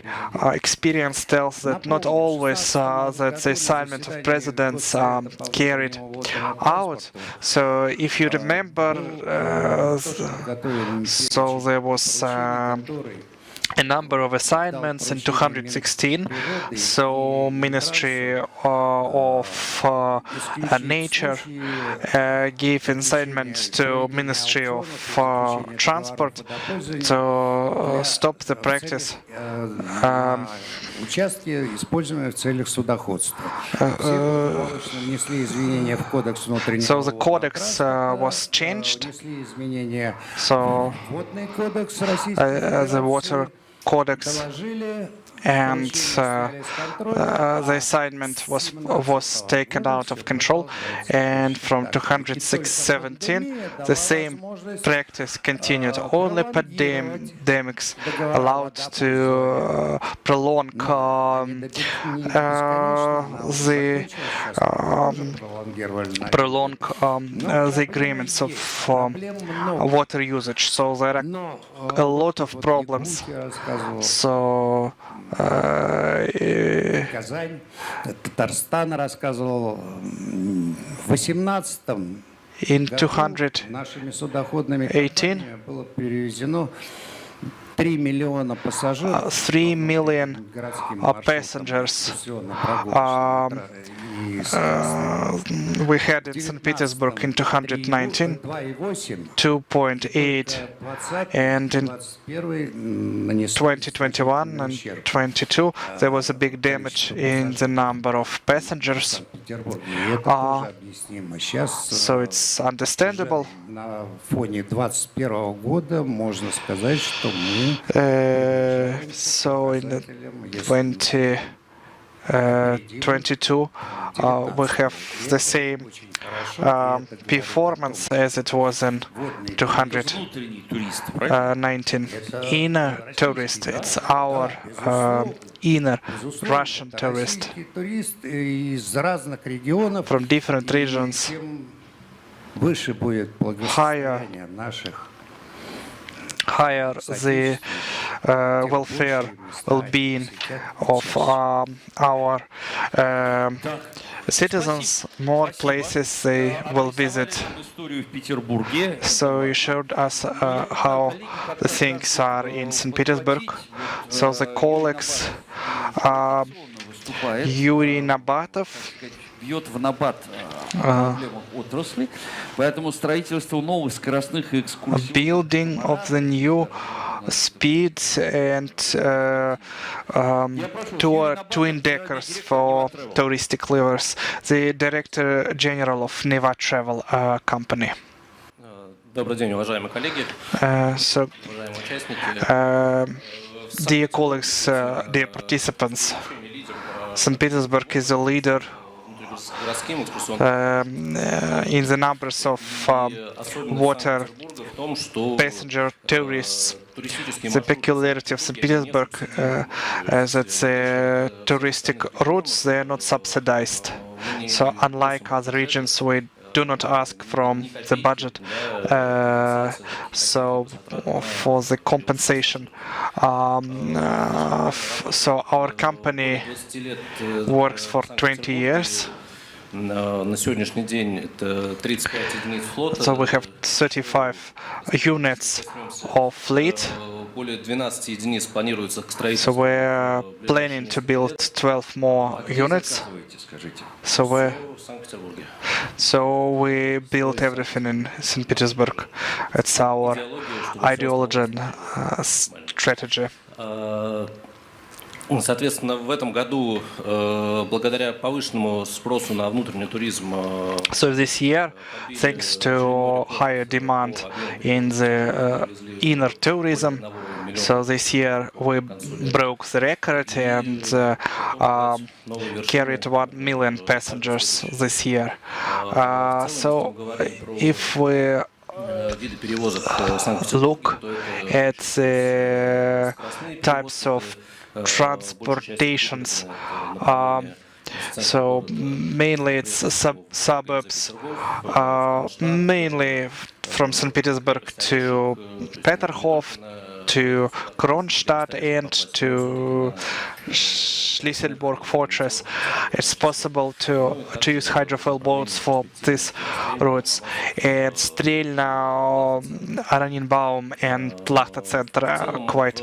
experience tells that not always that the assignment of presidents carried out. So if you remember, so there was a number of assignments in 216. So Ministry of Nature gave assignment to Ministry of Transport to stop the practice. Участки, используемые в целях судоходства. Внесли изменения в Кодекс внутреннего. So the codex was changed. Внесли изменения So водный кодекс российский. The water codex and the assignment was taken out of control, and from 206-17 the same practice continued. Only pandemics allowed to prolong the agreements of water usage. So there are a lot of problems. So Казань, Татарстан рассказывал в 18-м году нашими судоходными компаниями было перевезено 3 миллиона пассажиров. 3 million passengers we had in St. Petersburg in 219, 2.8, and in 2021 and 22 there was a big damage in the number of passengers. So it's understandable. So in 2022 we have the same performance as it was in 219. Inner tourist, it's our inner Russian tourist from different regions. Higher the welfare, well-being of our citizens, more places they will visit. So you showed us how the things are in St. Petersburg. So the colleagues Yuri Nabatov бьет в набат проблемах отрасли, поэтому строительство новых скоростных и экскурсий. Building of the new speeds and twin deckers for touristic levers. The Director General of Neva Travel Company. Добрый день, уважаемые коллеги, So, уважаемые участники. dear colleagues, dear participants, St. Petersburg is a leader in the numbers of water passenger tourists. The peculiarity of St. Petersburg is that the touristic routes, they are not subsidized. So unlike other regions, we do not ask from the budget so for the compensation. So our company works for 20 years. На сегодняшний день это 35 единиц флота. So we have 35 units of fleet. более 12 единиц планируется к So строительству. we're planning to build 12 more units. Скажите. В Санкт-Петербурге. So we built everything in St. Petersburg. It's our ideology and strategy. Соответственно, в этом году, благодаря повышенному спросу на внутренний туризм, So this year, thanks to higher demand in the inner tourism, so this year we broke the record and carried 1 million passengers this year. So if we виды перевозок в Санкт-Петербурге, look at the types of transportations, so mainly it's suburbs, mainly from St. Petersburg to Peterhof, to Kronstadt and to Schleswig Fortress. It's possible to use hydrofoil boats for these routes. And Strelna, Aranenbaum and Lachta Center are quite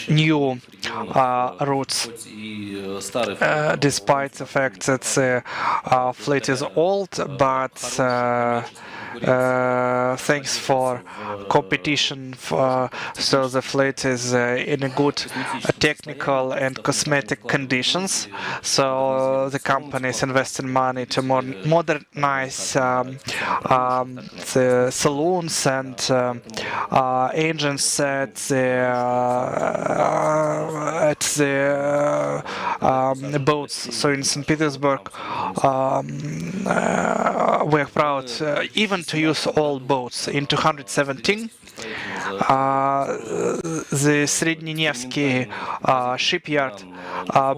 new routes, despite the fact that the fleet is old, but thanks for competition, so the fleet is in a good technical and cosmetic conditions. So the company is investing money to modernize the saloons and engines at the boats. So in St. Petersburg, we're proud even to use old boats. In 217, the Srednyenevsky shipyard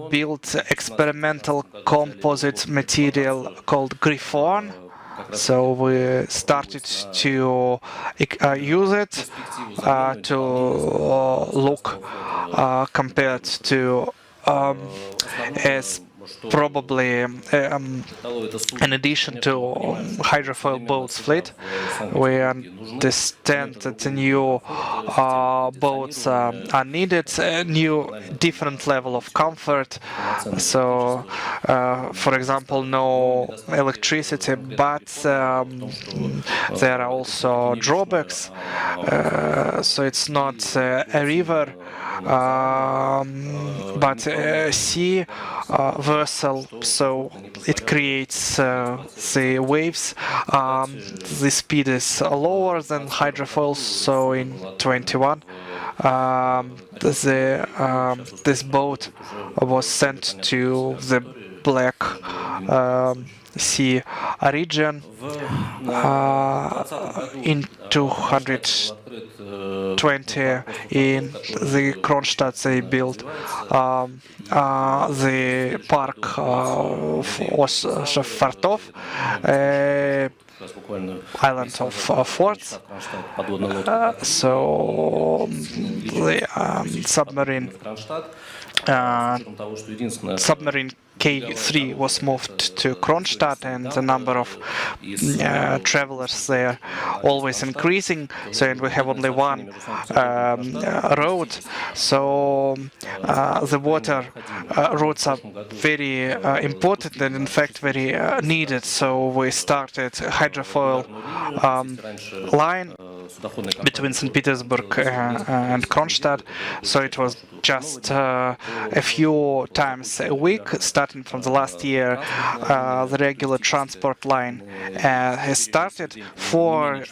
built experimental composite material called Griffon. So we started to use it to look compared to as probably in addition to hydrofoil boats fleet. We understand that the new boats are needed, a new different level of comfort. So for example, no electricity, but there are also drawbacks. So it's not a river, but a sea vessel, so it creates the waves. The speed is lower than hydrofoils, so in 21 this boat was sent to the Black Sea region. In 220 in the Kronstadt they built the park of Fartov, island of forts. So the submarine K3 was moved to Kronstadt, and the number of travelers there always increasing. So and we have only one road. So the water routes are very important and in fact very needed. So we started a hydrofoil line between St. Petersburg and Kronstadt. So it was just a few times a week. Starting from the last year, the regular transport line has started. 4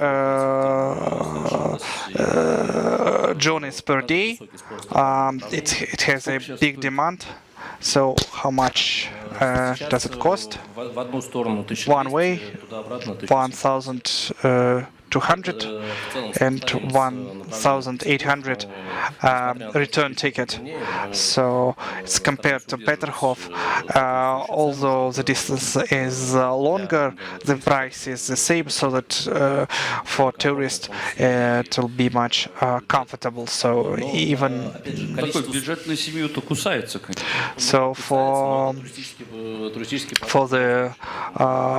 journeys per day. It has a big demand. So how much does it cost? One way, 1,200 and 1,800 return ticket. So it's compared to Peterhof. Although the distance is longer, the price is the same, so that for tourists it will be much comfortable. So even Такой бюджет на семью-то кусается, конечно. so for the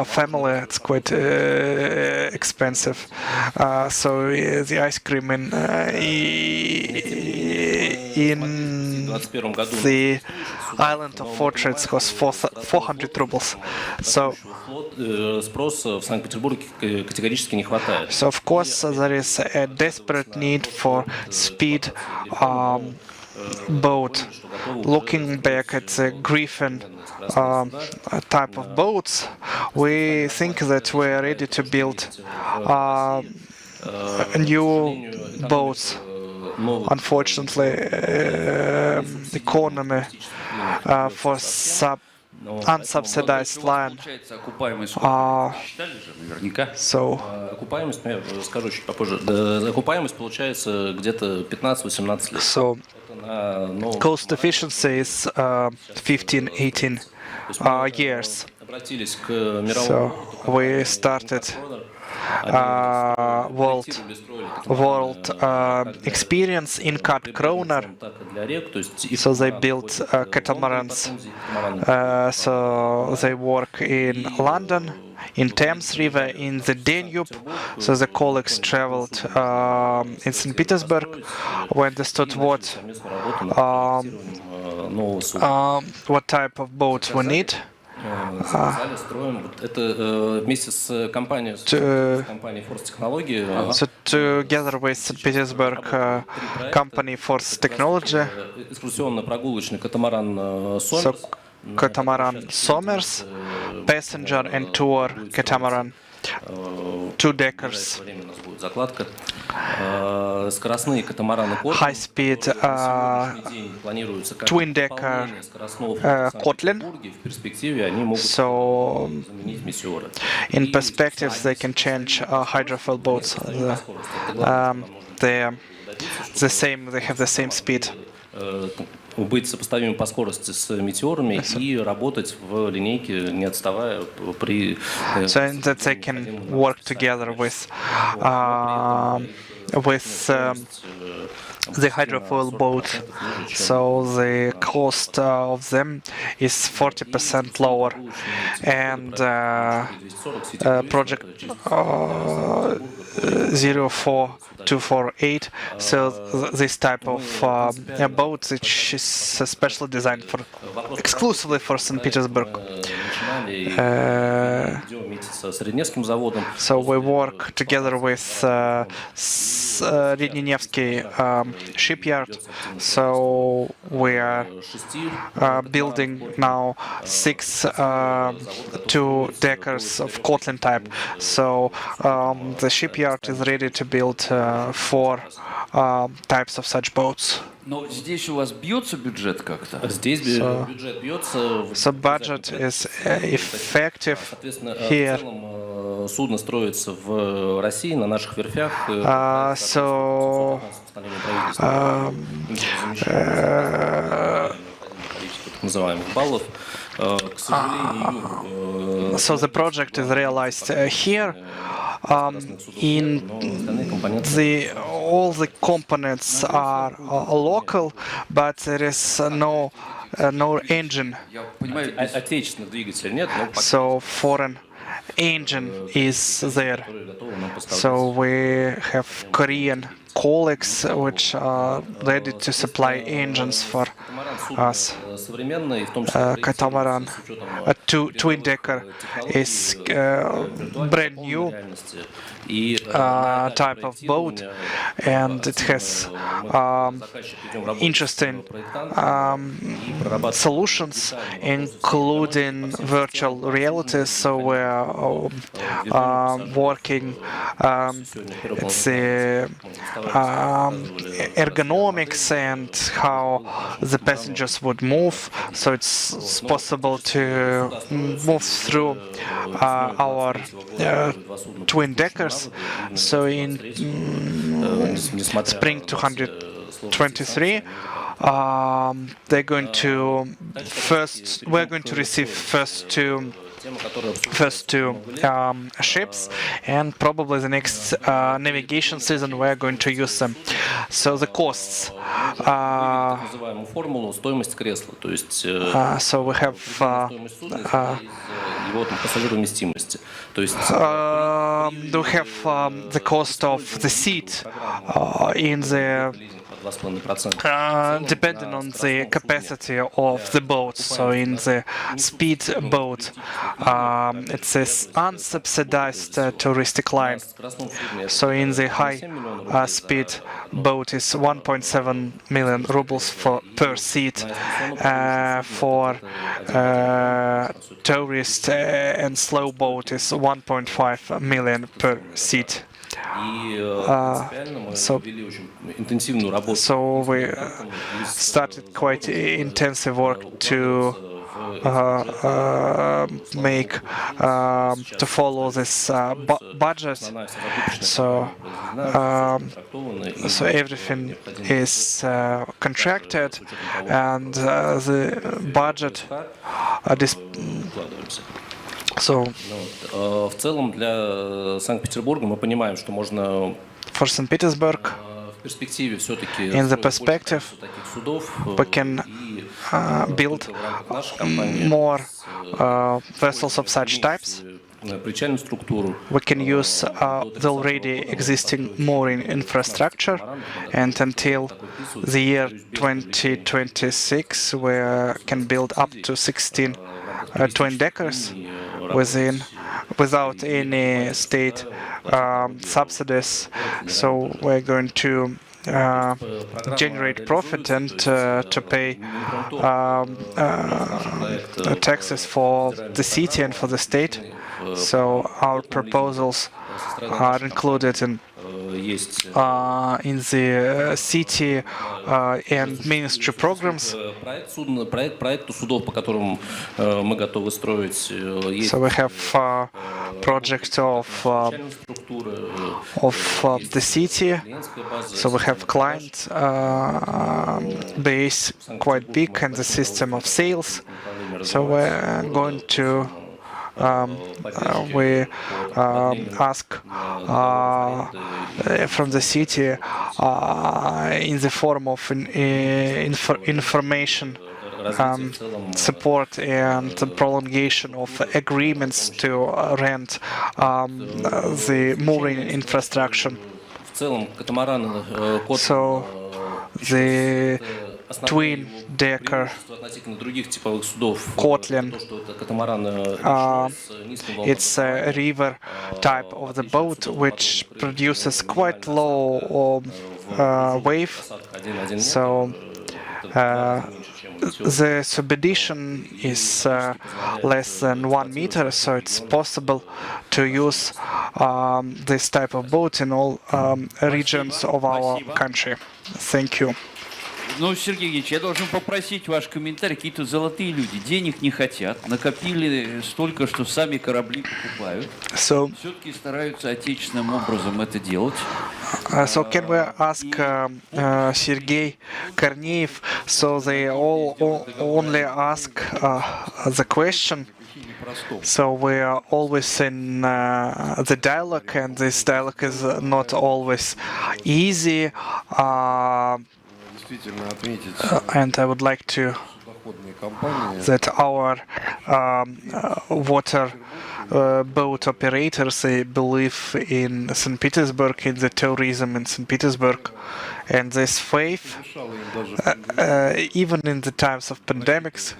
family it's quite expensive. So the ice cream in the island of Fortress was 400 rubles. So of course there is a desperate need for speed boat. Looking back at the Griffin type of boats, we think that we are ready to build new boats. Unfortunately, economy for unsubsidized land. So окупаемость, я скажу чуть попозже, окупаемость получается где-то 15-18 лет. So cost efficiency is 15-18 years. So we started world experience in Cat Kroner. So they built catamarans. So they work in London, in Thames River, in the Danube. So the colleagues traveled in St. Petersburg. We understood what type of boats we need. So together with St. Petersburg company Force Technology, so catamaran Somers, passenger and tour catamaran, 2-deckers, high-speed twin-decker Kotlin. So in perspective they can change hydrofoil boats. They have the same speed. Быть сопоставимым по скорости с метеорами и работать в линейке, не отставая при... So that they can work together with the hydrofoil boat. So the cost of them is 40% lower. And project 04248. So this type of boat, which is specially designed exclusively for St. Petersburg. So we work together with Rednevsky shipyard. So we are building now 6 2-deckers of Kotlin type. So the shipyard is ready to build 4 types of such boats. Но здесь у вас бьется бюджет как-то? Здесь бюджет бьется. So budget is effective here. Судно строится в России на наших верфях. So называемых баллов. К сожалению. So the project is realized here. In all the components are local, but there is no engine. So foreign engine is there. So we have Korean colleagues which are ready to supply engines for us. Catamaran, a twin-decker, is brand new type of boat, and it has interesting solutions, including virtual reality. So we're working at the ergonomics and how the passengers would move. So it's possible to move through our twin deckers. So in spring 223, we're going to receive first two ships, and probably the next navigation season we're going to use them. So the costs. So we have его пассажировместимости. То есть Do have the cost of the seat in the depending on the capacity of the boat. So in the speed boat, it's this unsubsidized touristic line. So in the high speed boat is 1.7 million rubles per seat. For tourist and slow boat is 1.5 million per seat. So we started quite intensive work to make to follow this budget. So everything is contracted, and the budget so в целом для Санкт-Петербурга мы понимаем, что можно for St. Petersburg, в перспективе все-таки in the perspective, таких судов we can build more vessels of such types. причальную структуру. We can use the already existing mooring infrastructure, and until the year 2026 we can build up to 16 twin deckers without any state subsidies. So we're going to generate profit and to pay taxes for the city and for the state. So our proposals are included in the city and ministry programs. Проект судов, по которым мы готовы строить. So we have project of the city. So we have client base quite big, and the system of sales. So we're going to we ask from the city in the form of information support and prolongation of agreements to rent the mooring infrastructure. So the twin-decker Kotlin, it's a river type of the boat which produces quite low wave. So the subedition is less than 1 meter, so it's possible to use this type of boat in all regions of our country. Thank you. Ну, Сергей Евгеньевич, я должен попросить ваш комментарий. Какие-то золотые люди денег не хотят, накопили столько, что сами корабли покупают. Все-таки стараются отечественным образом это делать. So can we ask Sergei Korneev? So they all only ask the question. So we are always in the dialogue, and this dialogue is not always easy. And I would like to that our water boat operators, they believe in St. Petersburg, in the tourism in St. Petersburg, and this faith, even in the times of pandemics,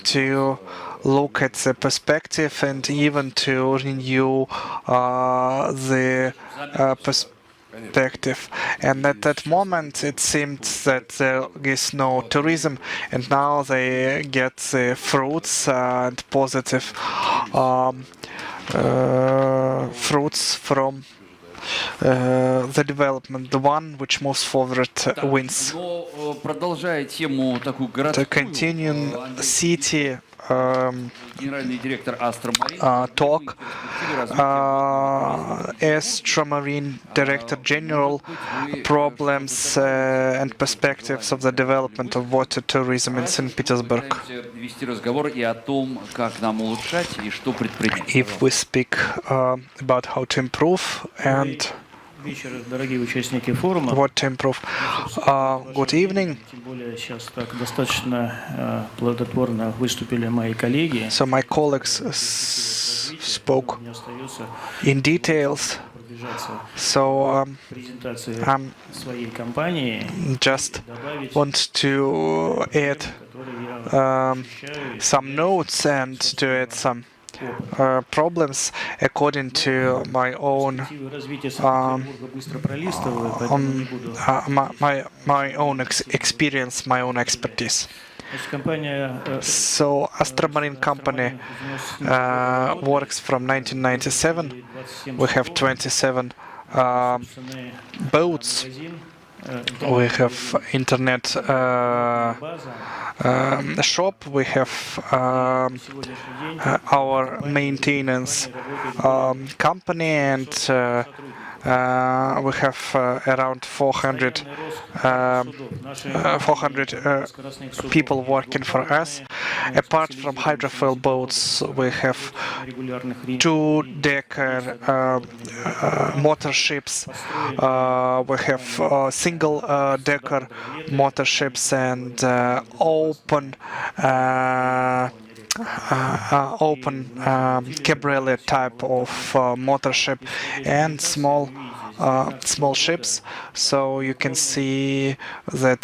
to look at the perspective and even to renew the perspective. And at that moment it seemed that there is no tourism, and now they get the fruits and positive fruits from the development. The one which moves forward wins. To continue city talk, Astra Marine Director General, problems and perspectives of the development of water tourism in St. Petersburg. If we speak about how to improve and what to improve. Good evening. So my colleagues spoke in details. So just want to add some notes and to add some problems according to my own my own experience, my own expertise. So Astra Marine Company works from 1997. We have 27 boats. We have internet shop. We have our maintenance company, and we have around 400 people working for us. Apart from hydrofoil boats, we have two-decker motor ships. We have single-decker motor ships and open cabriolet type of motor ship and small ships. So you can see that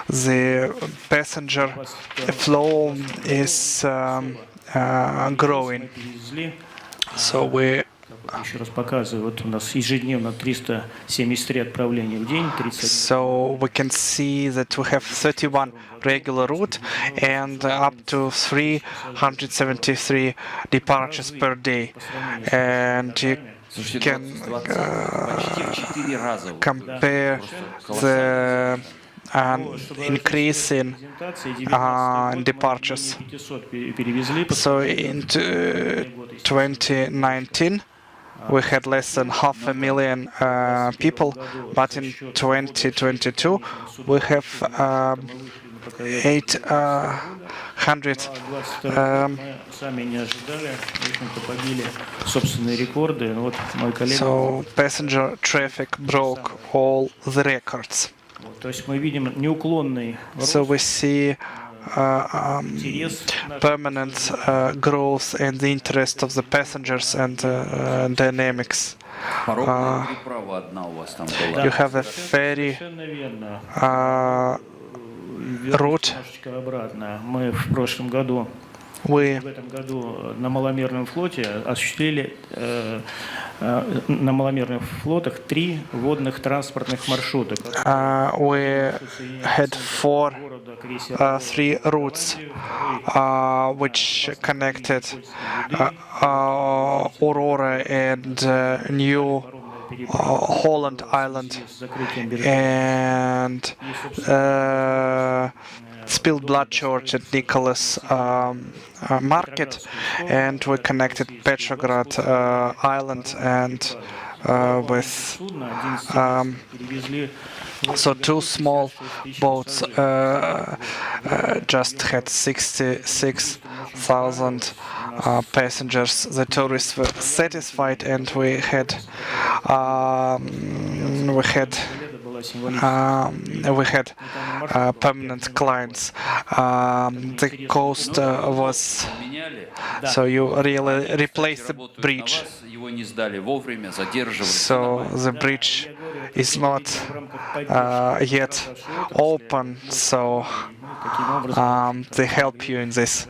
the passenger flow is growing. So we Еще раз показываю, вот у нас ежедневно 373 отправления в день, 30. So we can see that we have 31 regular route and up to 373 departures per day. And you can compare the increase in departures. So in 2019 we had less than 500,000 people, but in 2022 we have 800. So passenger traffic broke all the records. So we see permanent growth in the interest of the passengers and dynamics. You have a ferry route. We в этом году на маломерном флоте осуществили на маломерных флотах 3 водных транспортных маршрута. We had 3 routes which connected Aurora and New Holland Island and Spilled Blood Church at Nicholas Market, and we connected Petrograd Island and with so 2 small boats just had 66,000 passengers. The tourists were satisfied, and we had permanent clients. The cost was so you really replace the bridge. So the bridge is not yet open. So they help you in this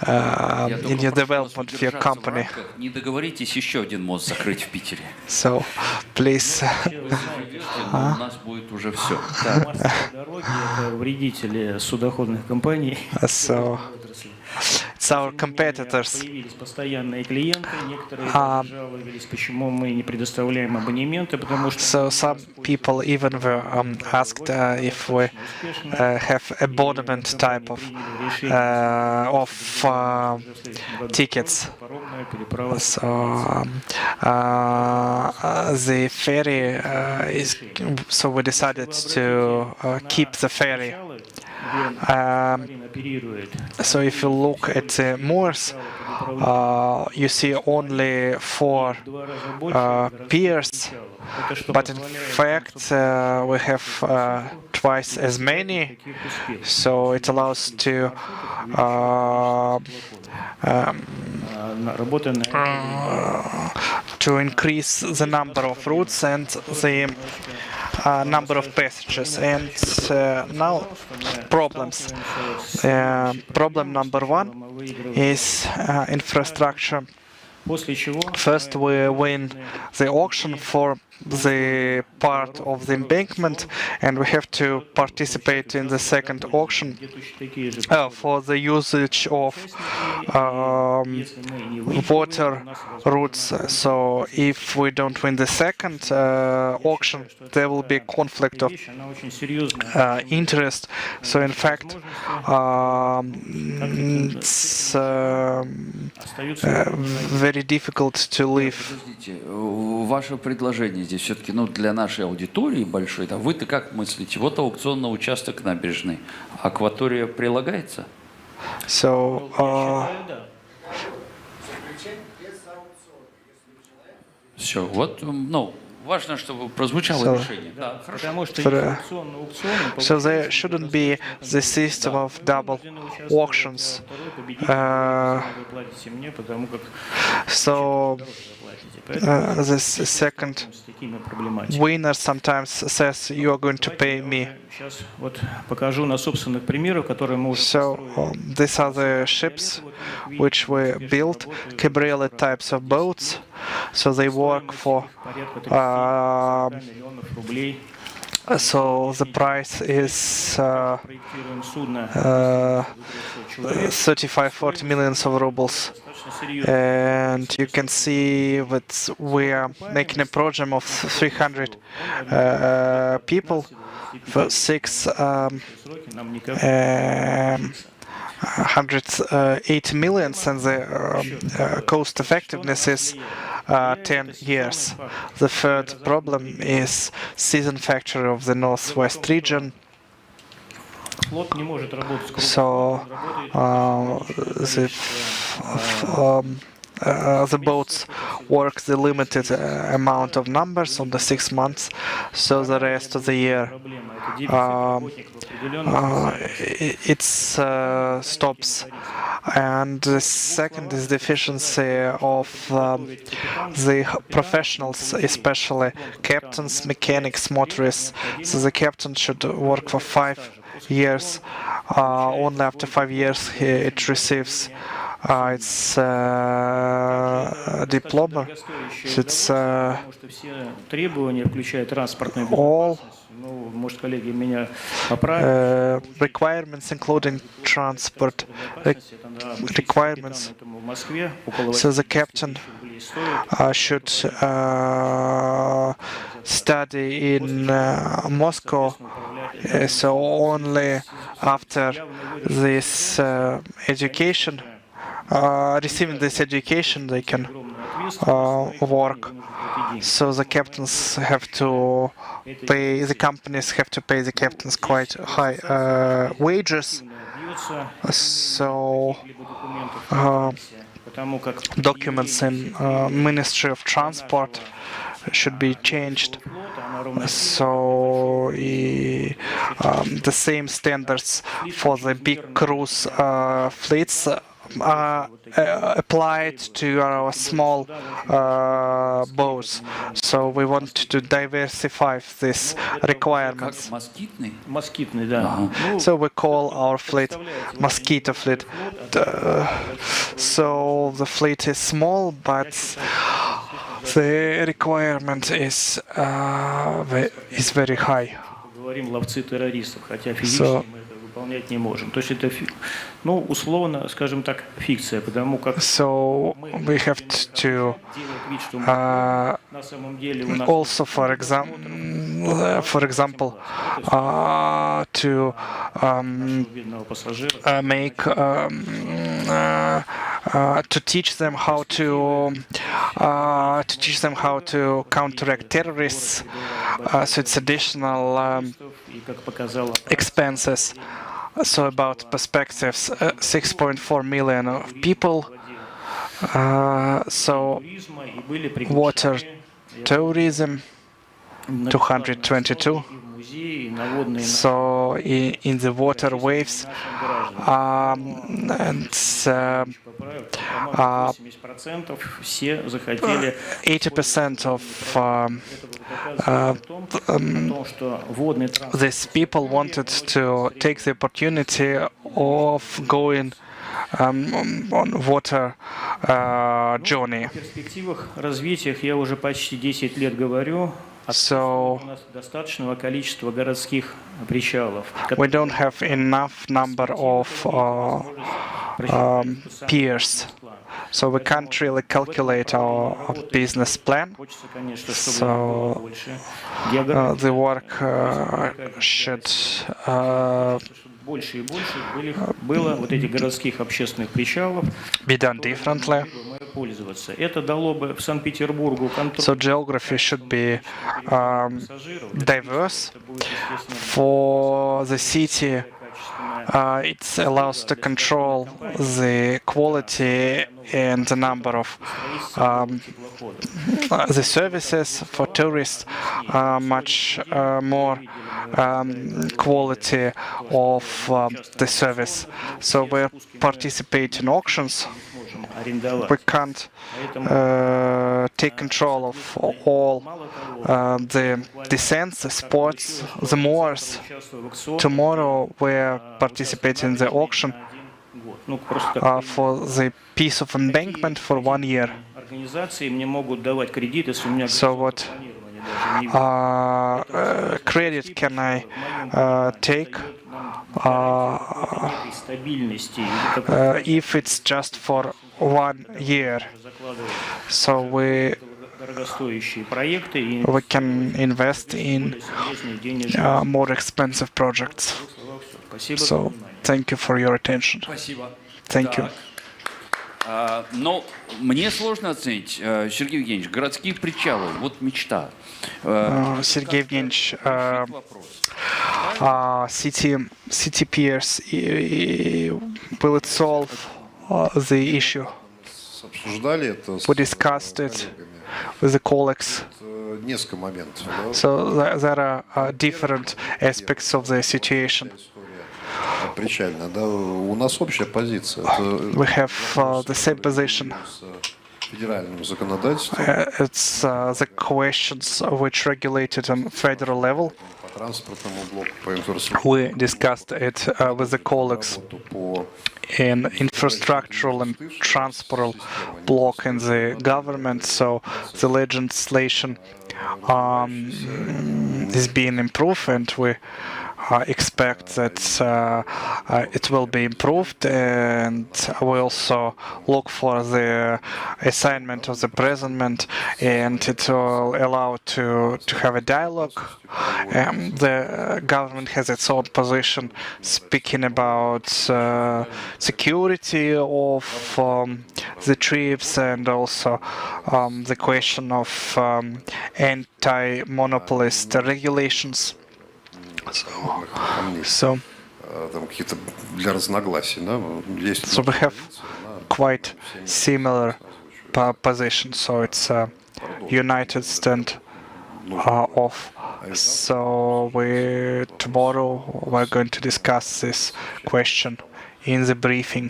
in your development of your company. So please. So it's our competitors. So some people even were asked if we have abonnement type of tickets. So the ferry is. So we decided to keep the ferry. So if you look at the Moors, you see only 4 piers, but in fact we have twice as many, so it allows to increase the number of routes and the number of passengers. And now problems. Problem number 1 is infrastructure. First, we win the auction for the part of the embankment, and we have to participate in the second auction for the usage of water routes. So if we don't win the second auction, there will be a conflict of interest. So in fact, it's very difficult to live. Ваше предложение здесь все-таки, для нашей аудитории большой, да, вы-то как мыслите? Вот аукцион на участок набережной. Акватория прилагается? So, все, вот, важно, чтобы прозвучало решение. Да, Потому что so there shouldn't be the system of double auctions. So the second winner sometimes says you are going to pay me. So these are the ships which we built, cabriolet types of boats. So they work for so the price is 35-40 million of rubles. And you can see that we are making a project of 300 people for 180 million, and the cost effectiveness is 10 years. The third problem is season factor of the northwest region. So the boats work the limited amount of numbers on the 6 months, so the rest of the year it stops. And the second is deficiency of the professionals, especially captains, mechanics, motorists. So the captain should work for 5 years. Only after 5 years it receives its diploma. So it's all requirements, including transport requirements. So the captain should study in Moscow. So only after this education, receiving this education, they can work. So the captains have to pay, the companies have to pay the captains quite high wages. So documents in Ministry of Transport should be changed. So the same standards for the big cruise fleets applied to our small boats. So we want to diversify these requirements. So we call our fleet mosquito fleet. So the fleet is small, but the requirement is very high. So выполнять не можем. То есть это, условно, скажем так, фикция, потому как so we have to also, for example, to make to teach them how to counteract terrorists. So it's additional expenses. So about perspectives, 6.4 million of people. So water tourism, 222. So in the water waves, and 80% of these people wanted to take the opportunity of going on water journey. So we don't have enough number of piers, so we can't really calculate our business plan. So the work should be done differently. So geography should be diverse. For the city, it allows to control the quality and the number of the services. For tourists, much more quality of the service. So we participate in auctions. We can't take control of all the descents, the sports, the moors. Tomorrow we participate in the auction for the piece of embankment for 1 year. So what credit can I take if it's just for 1 year? So we can invest in more expensive projects. So thank you for your attention. Thank you. Но мне сложно оценить, Сергей Евгеньевич, городские причалы, вот мечта. Сергей Евгеньевич, city piers, will it solve the issue? We discussed it with the colleagues. So there are different aspects of the situation. We have the same position. It's the questions which regulated on federal level. We discussed it with the colleagues in infrastructural and transport block in the government. So the legislation is being improved, and we expect that it will be improved, and we also look for the assignment of the president, and it will allow to have a dialogue. The government has its own position, speaking about security of the trips, and also the question of anti-monopolist regulations. So we have quite similar position. So it's a united stand of. So tomorrow we're going to discuss this question in the briefing.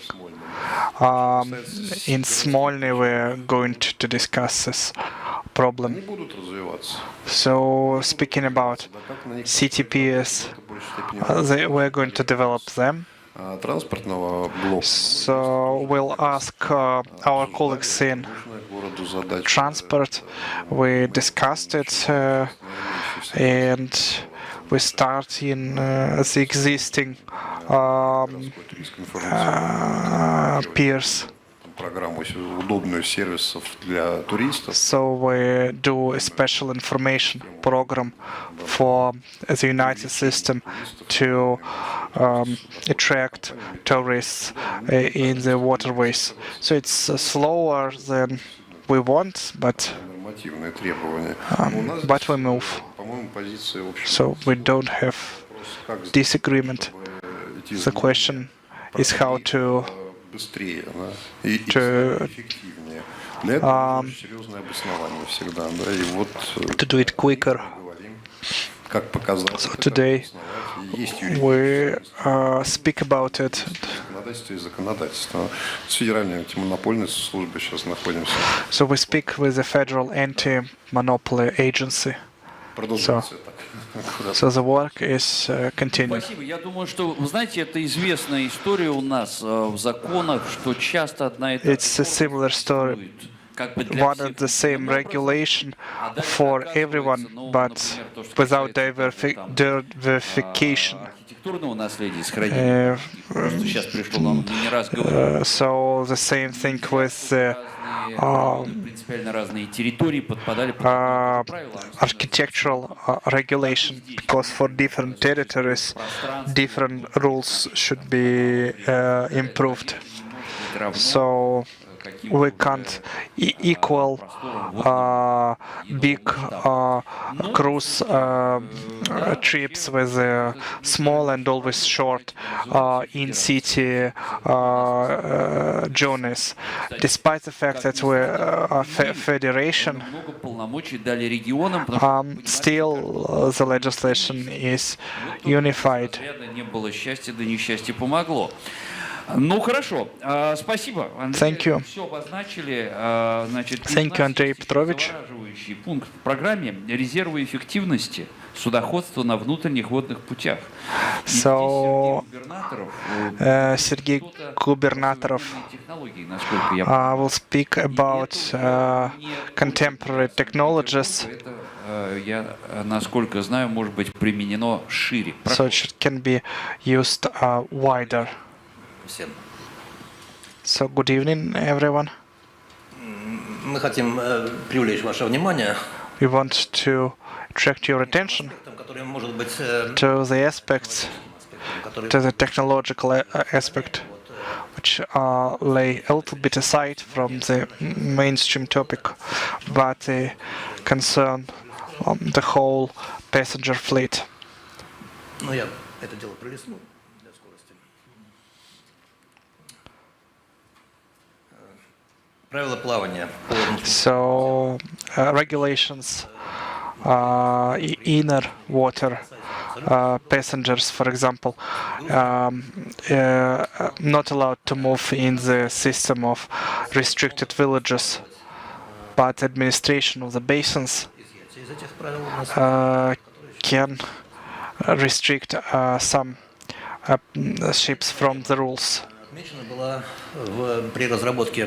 In Smolny we're going to discuss this problem. So speaking about CTPs, we're going to develop them. So we'll ask our colleagues in transport. We discussed it, and we start in the existing piers. So we do a special information program for the United system to attract tourists in the waterways. So it's slower than we want, but we move. So we don't have disagreement. The question is how to быстрее, да, и эффективнее. Для этого нужно серьезное обоснование всегда, да, и вот do it quicker. говорим, как показать. So today we speak about it. Законодательство и законодательство. С Федеральной антимонопольной службой сейчас находимся. So we speak with the Federal Anti-Monopoly Agency. Продолжается так. So the work is continuing. Спасибо. Я думаю, что, вы знаете, это известная история у нас в законах, что часто одна и та же It's a similar story. One and the same regulation for everyone, but without diversification. Архитектурного наследия сохранения. Просто сейчас пришло нам не раз говорить. So the same thing with Принципиально разные территории подпадали под правила. architectural regulation, because for different territories, different rules should be improved. So we can't equal big cruise trips with small and always short in-city journeys. Despite the fact that we're a federation, still the legislation is unified. Не было счастья, да несчастье помогло. Ну хорошо, спасибо. Thank you. Все обозначили. Значит, Thank you, Andrei Petrovich. завораживающий пункт в программе резервы эффективности судоходства на внутренних водных путях. So, Sergei Gubernatorov will speak about contemporary technologies. Я, насколько знаю, может быть применено шире. So it can be used wider. So, good evening, everyone. Мы хотим привлечь ваше внимание We want to attract your attention который может быть to the aspects, to the technological aspect, which lay a little bit aside from the mainstream topic, but concern the whole passenger fleet. Ну, я это дело пролистну для скорости. Правила плавания. So, regulations, inner water passengers, for example, not allowed to move in the system of restricted villages, but administration of the basins can restrict some ships from the rules. Отмечена была при разработке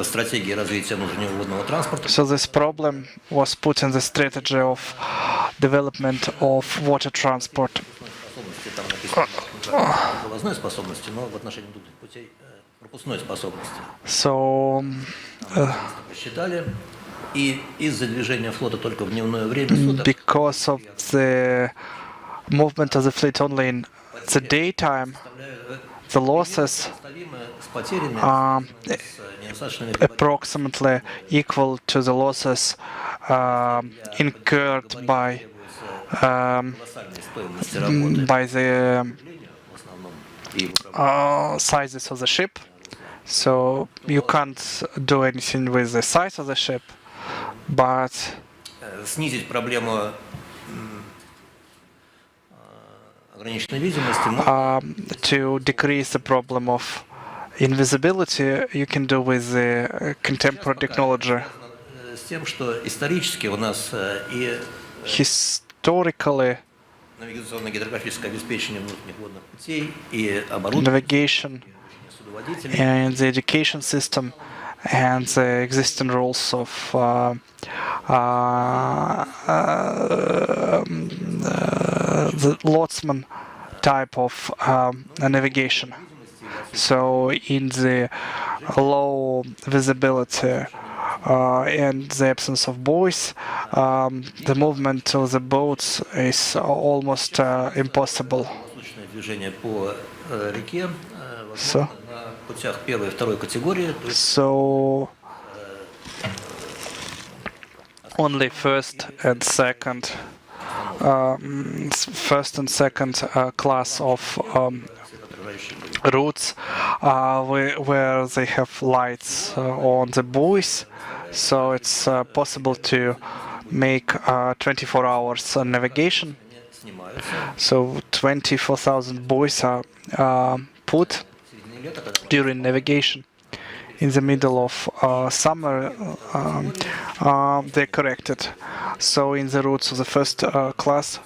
стратегии развития внутреннего водного транспорта. So this problem was put in the strategy of development of water transport. Там написано вывозной способности, но в отношении внутренних путей пропускной способности. So Посчитали, и из-за движения флота только в дневное время суток. Because of the movement of the fleet only in the daytime, the losses are approximately equal to the losses incurred by the sizes of the ship. So you can't do anything with the size of the ship, but снизить проблему ограниченной видимости to decrease the problem of invisibility, you can do with the contemporary technology. с тем, что исторически у нас и Historically, навигационно-гидрографическое обеспечение внутренних водных путей и оборудование navigation and the education system and the existing rules of the lotsman type of navigation. So in the low visibility and the absence of buoys, the movement of the boats is almost impossible. So only first and second class of routes where they have lights on the buoys, so it's possible to make 24 hours navigation. So 24,000 buoys are put during navigation. In the middle of summer, they're corrected. So in the routes of the first class,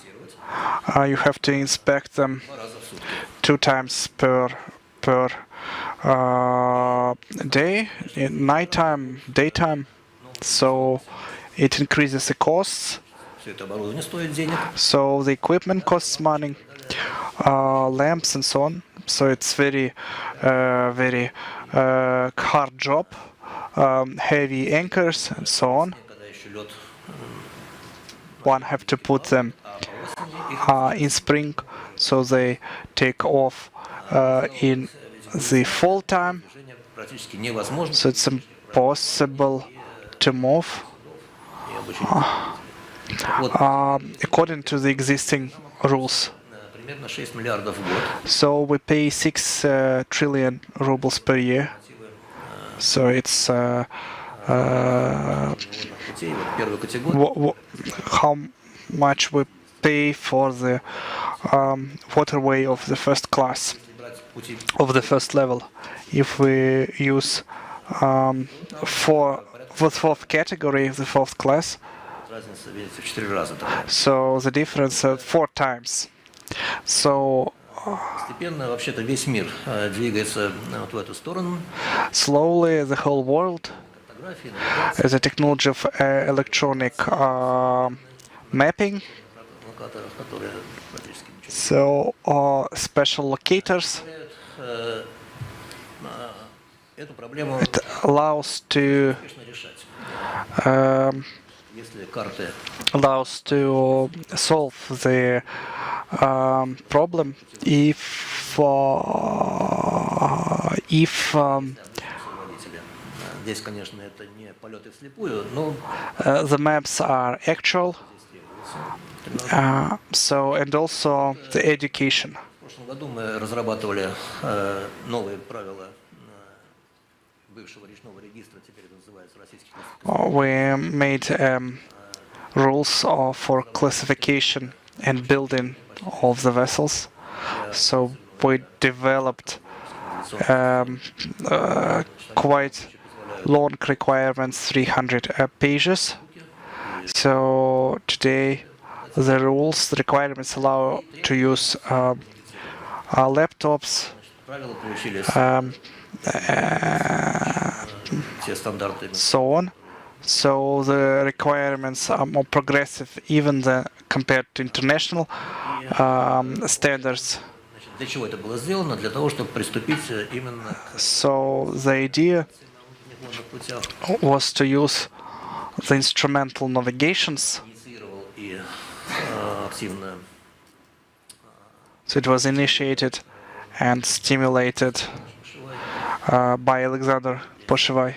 you have to inspect them 2 times per day, in nighttime, daytime. So it increases the costs. So the equipment costs money, lamps and so on. So it's very hard job, heavy anchors and so on. One have to put them in spring, so they take off in the fall time. So it's impossible to move according to the existing rules. So we pay 6 trillion rubles per year. So it's how much we pay for the waterway of the first class, of the first level. If we use for the 4th category of the 4th class, so the difference 4 times. So slowly the whole world, the technology of electronic mapping, so special locators, it allows to solve the problem if the maps are actual, so and also the education. We made rules for classification and building of the vessels. So we developed quite long requirements, 300 pages. So today the rules, the requirements allow to use laptops, so on. So the requirements are more progressive even compared to international standards. So the idea was to use the instrumental navigations. So it was initiated and stimulated by Alexander Poshevai.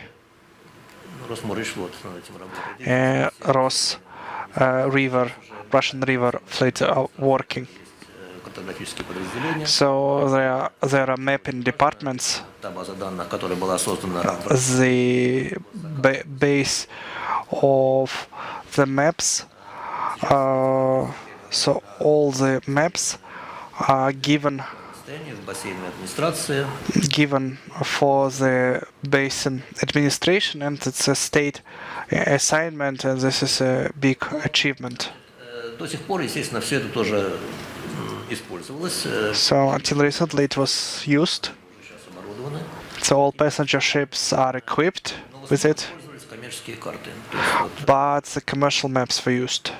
Russian River fleet are working. So there are mapping departments. The base of the maps. So all the maps are given for the basin administration, and it's a state assignment, and this is a big achievement. So until recently it was used. So all passenger ships are equipped with it, but the commercial maps were used.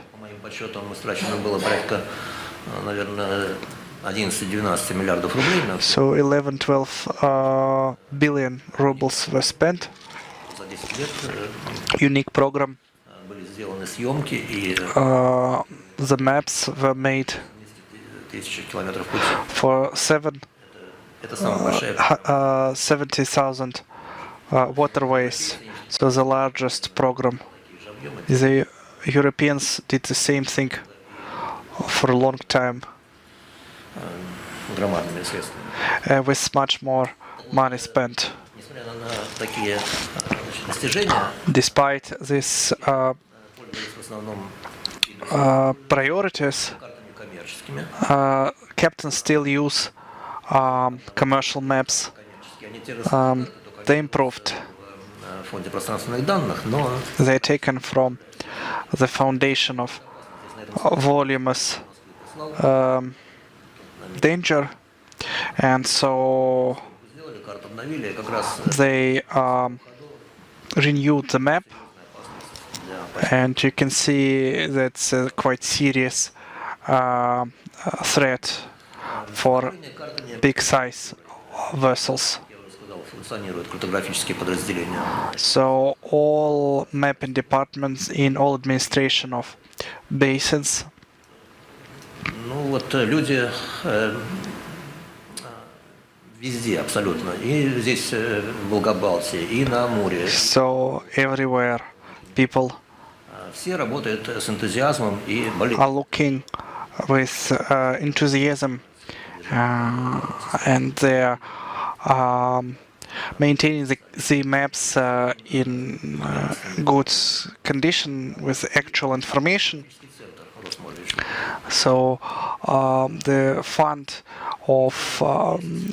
So 11-12 billion rubles were spent. Unique program. The maps were made for 70,000 waterways. So the largest program. The Europeans did the same thing for a long time. громадными средствами. with much more money spent. Несмотря на такие достижения, Despite these пользовались в основном priorities, картами коммерческими. captains still use commercial maps. Коммерческие. Они те же самые, They improved. в фонде пространственных данных, но They're taken from the foundation of voluminous danger, and so сделали карту, обновили как раз they renewed the map, and you can see that's a quite serious threat for big size vessels. я уже сказал, функционируют картографические подразделения. So all mapping departments in all administration of basins. Ну вот люди везде абсолютно, и здесь в Волгобалтии, и на Амуре. So everywhere people Все работают с энтузиазмом и are looking with enthusiasm, and they're maintaining the maps in good condition with actual information. So the fund of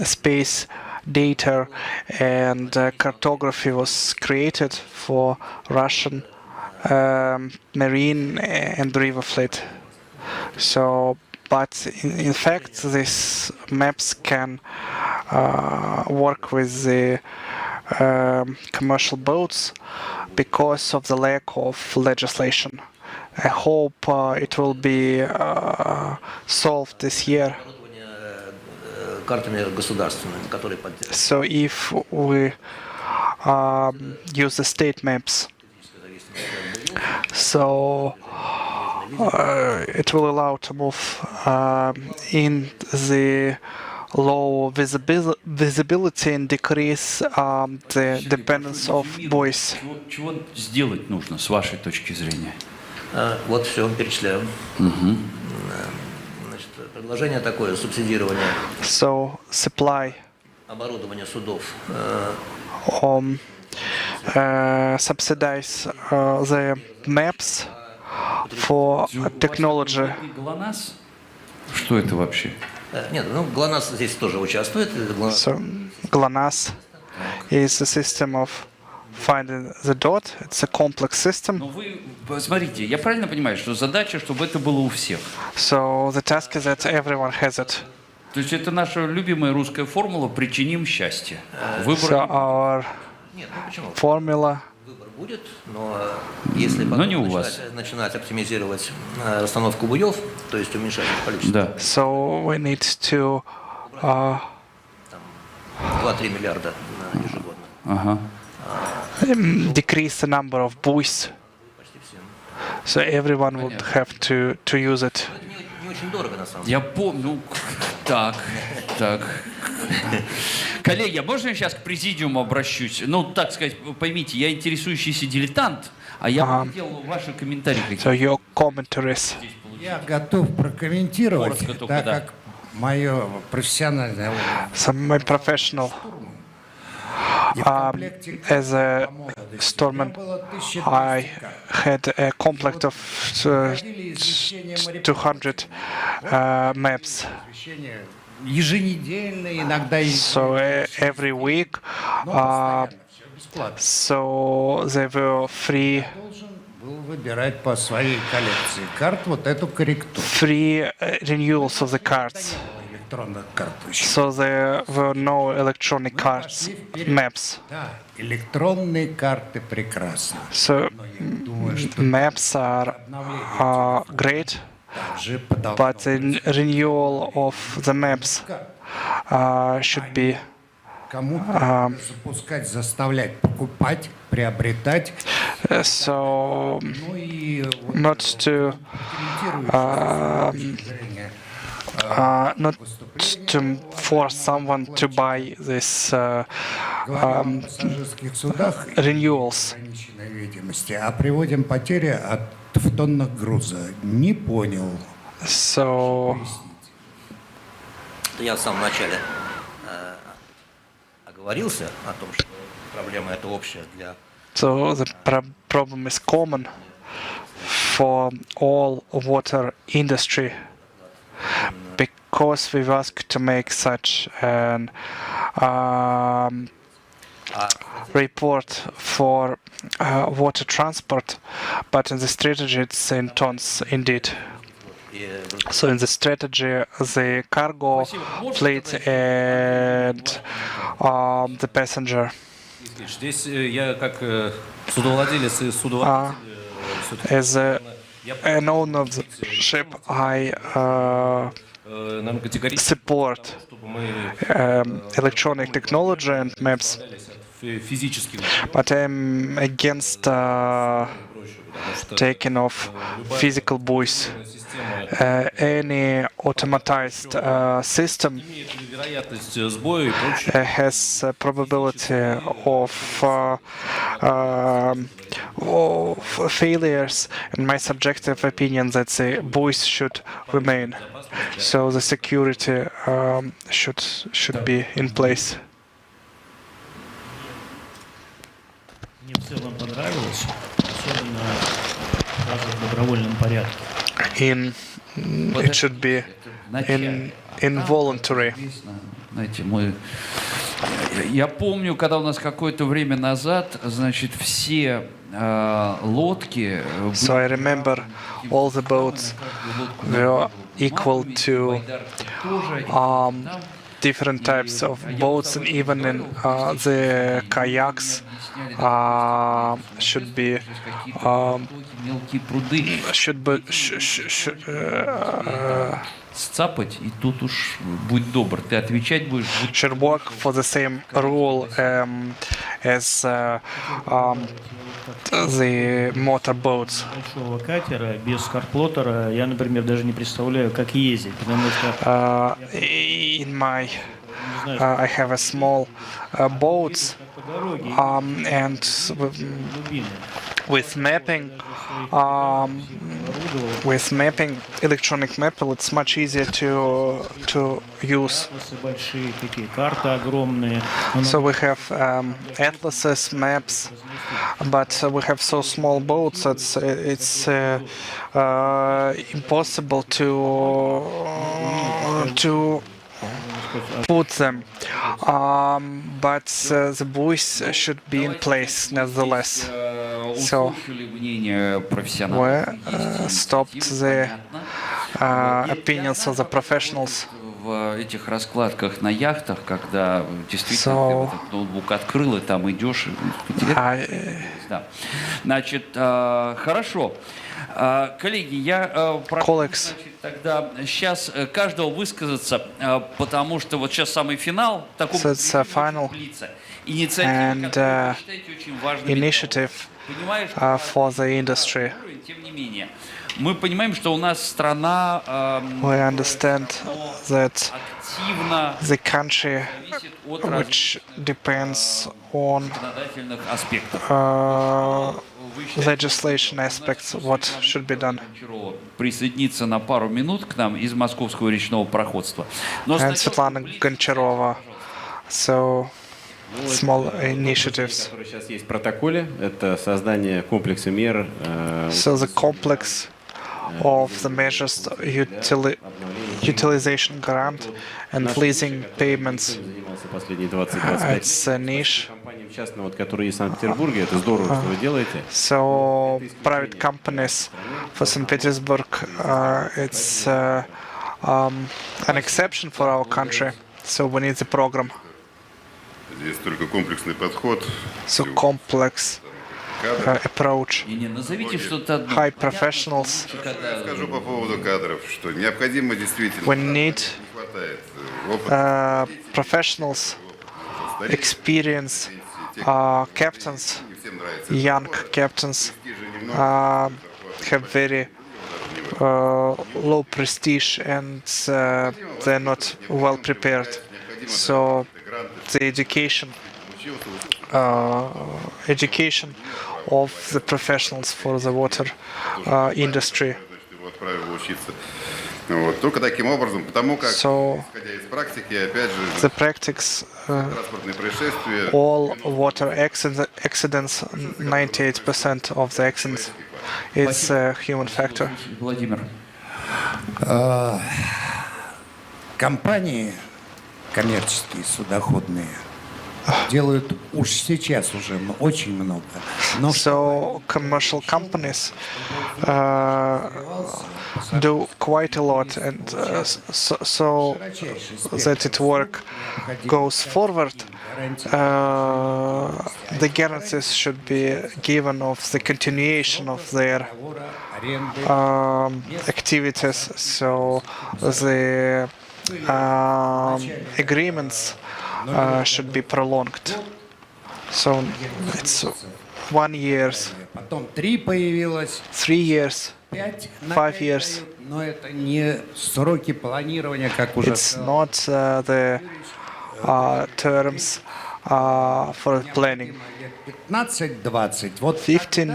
space data and cartography was created for Russian marine and river fleet. So, but in fact, these maps can work with the commercial boats because of the lack of legislation. I hope it will be solved this year. картами государственными, которые поддерживают. So if we use the state maps, so it will allow to move in the low visibility and decrease the dependence of buoys. Чего сделать нужно, с вашей точки зрения? Вот все перечисляю. Значит, предложение такое, субсидирование So supply оборудования судов. Subsidize the maps for technology. ГЛОНАСС? Что это вообще? Нет, ну ГЛОНАСС здесь тоже участвует. So GLONASS is a system of finding the dot. It's a complex system. Но вы посмотрите, я правильно понимаю, что задача, чтобы это было у всех? So the task is that everyone has it. То есть это наша любимая русская формула «причиним счастье». So our Нет, ну почему? formula. Выбор будет, но если потом начинать оптимизировать расстановку буев, то есть уменьшать их количество, Да. So we need to 2-3 миллиарда ежегодно. Ага. decrease the number of buoys. Почти всем. So everyone would have to use it. Это не очень дорого на самом деле. Я помню. Так. Коллеги, а можно я сейчас к президиуму обращусь? Ну, так сказать, поймите, я интересующийся дилетант, а я бы хотел ваши комментарии какие-то. So your commentaries. Я готов прокомментировать, Коротко только, так да. как мое профессиональное So my professional as a storeman, I had a complex of 200 maps. еженедельно, иногда и So every week, so they were free был выбирать по своей коллекции карт вот эту корректуру. free renewals of the cards. Электронных карт. So there were no electronic cards, maps. Да, электронные карты прекрасны. So Думаю, что maps are great, также подолгу but the renewal of the maps should be кому-то запускать, заставлять покупать, приобретать. so Ну и вот not to not to force someone to buy this говорим о пассажирских судах renewals. ограниченной видимости, а приводим потери в тоннах груза. Не понял. So что я в самом начале оговорился о том, что проблема эта общая для... So the problem is common for all water industry because we've asked to make such an report for water transport, but in the strategy it's in tons indeed. So in the strategy, the cargo fleet and the passenger. Здесь я как судовладелец и судовладель As an owner of the ship, I support electronic technology and maps, but I'm against taking off physical buoys. Any automatized system has a probability of failures, and my subjective opinion that the buoys should remain. So the security should be in place. Мне в целом понравилось, особенно фраза в добровольном порядке. It should be involuntary. Знаете, я помню, когда у нас какое-то время назад, значит, все лодки. So I remember all the boats were equal to different types of boats, and even in the kayaks should be сцапать, и тут уж будь добр, ты отвечать будешь. Should work for the same rule as the motorboats. Большого катера без карплотера я, например, даже не представляю, как ездить, потому что in my I have a small boats and with mapping electronic mapping, it's much easier to use. So we have atlases, maps, but we have so small boats that it's impossible to put them, but the buoys should be in place nevertheless. So we stopped the opinions of the professionals. В этих раскладках на яхтах, когда действительно ты этот ноутбук открыл, и там идешь. Да. Значит, хорошо. Коллеги, я прошу тогда сейчас каждого высказаться, потому что вот сейчас самый финал. So it's a final and initiative for the industry. Тем не менее, мы понимаем, что у нас страна we understand that the country which depends on legislation aspects, what should be done. Присоединиться на пару минут к нам из московского речного пароходства. And Svetlana Goncharova. So small initiatives. Которые сейчас есть в протоколе, это создание комплекса мер. So the complex of the measures, utilization grant and leasing payments. It's a niche. So private companies for St. Petersburg, it's an exception for our country. So we need the program. Здесь только комплексный подход. So complex approach. High professionals. Скажу по поводу кадров, что необходимо действительно. We need professionals, experienced captains, young captains have very low prestige and they're not well prepared. So the education of the professionals for the water industry. Вот. Только таким образом, потому как, So исходя из практики, опять же, the practice, транспортные происшествия, all water accidents, 98% of the accidents, it's a human factor. Владимир. Компании коммерческие, судоходные, делают уж сейчас уже очень много. Но So commercial companies do quite a lot, and so that its work goes forward, the guarantees should be given of the continuation of their activities. So the agreements should be prolonged. So it's 1 year, потом 3 появилось, 3 years, 5 5 years. Но это не сроки планирования, как уже It's not the terms for planning. 15-20. Вот 15,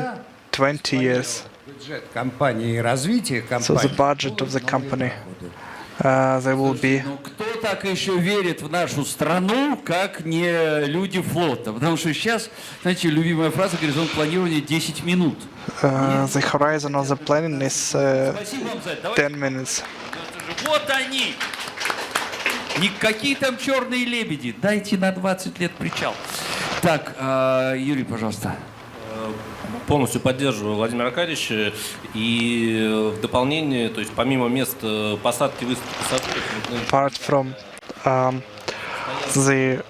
20 years. бюджет компании и развитие So the компании. budget of the company, there will be. Ну, кто так еще верит в нашу страну, как не люди флота? Потому что сейчас, знаете, любимая фраза «горизонт планирования» 10 минут. The horizon of the planning is Спасибо вам за это. 10 minutes. Вот они! Никакие там черные лебеди. Дайте на 20 лет причал. Так, Юрий, пожалуйста. Полностью поддерживаю Владимира Аркадьевича. И в дополнение, то есть помимо мест посадки, высадки пассажиров... Apart from the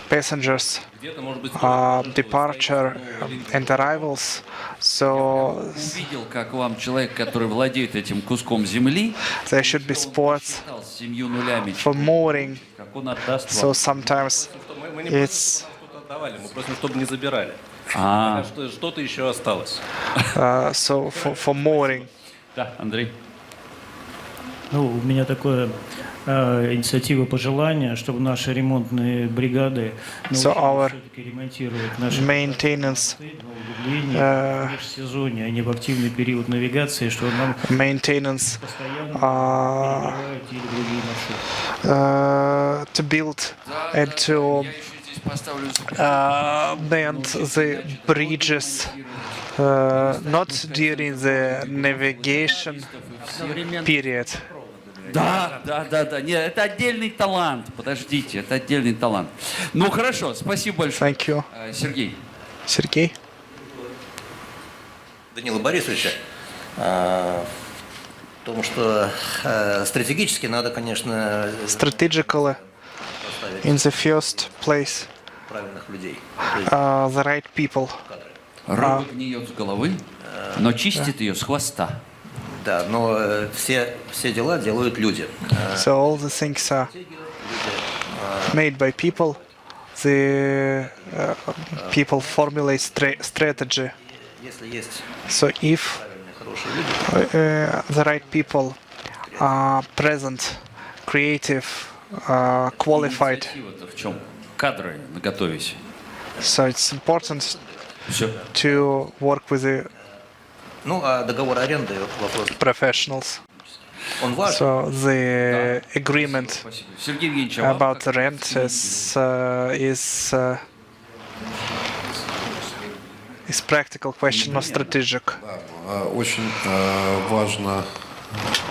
passengers departure and arrivals, so Увидел, как вам человек, который владеет этим куском земли, there should be spots с 7 нулями, for mooring. как он отдаст So вам. sometimes Мы не it's что-то отдавали, мы просим, чтобы не забирали. А, Что-то еще осталось. so for mooring. да, Андрей. Ну, у меня такое инициатива, пожелание, чтобы наши ремонтные бригады So our все-таки ремонтировать наши maintenance углубления в межсезонье, а не в активный период навигации, что нам maintenance постоянно перекрывают те или другие маршруты. to build and to mend the bridges, not during the navigation period. Да. Нет, это отдельный талант. Подождите, это отдельный талант. Ну, хорошо, спасибо большое. Thank you. Сергей. Сергей? Данила Борисовича, в том, что стратегически надо, конечно, Strategically, in the first place, правильных людей. the right people. Рыба гниет с головы, но чистит ее с хвоста. Да, но все дела делают люди. So all the things are made by people. The people formulate strategy. Если есть So if хорошие люди, the right people are present, creative, qualified, Инициатива-то в чем? Кадры наготовить. so it's important Все. to work with the ну, а договор аренды, вопрос, professionals. он важен. So the agreement Спасибо. Сергей Евгеньевич, а вам about как the rent is practical question, not strategic. Очень важно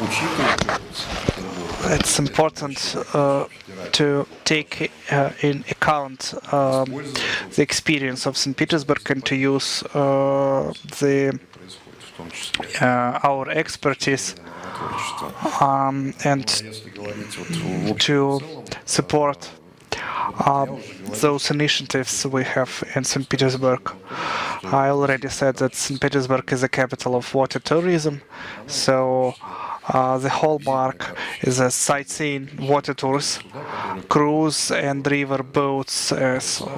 учитывать. It's important to take in account the experience of St. Petersburg and to use our expertise and to support those initiatives we have in St. Petersburg. I already said that St. Petersburg is the capital of water tourism, so the hallmark is a sightseeing water tours, cruise and river boats, so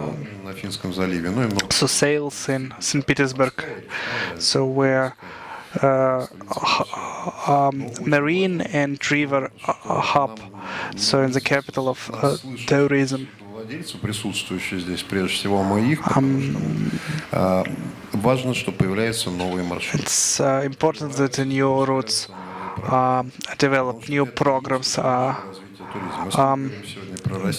sails in St. Petersburg. So we're marine and river hub, so in the capital of tourism. Присутствующие здесь, прежде всего моих, важно, что появляются новые маршруты. It's important that the new routes develop new programs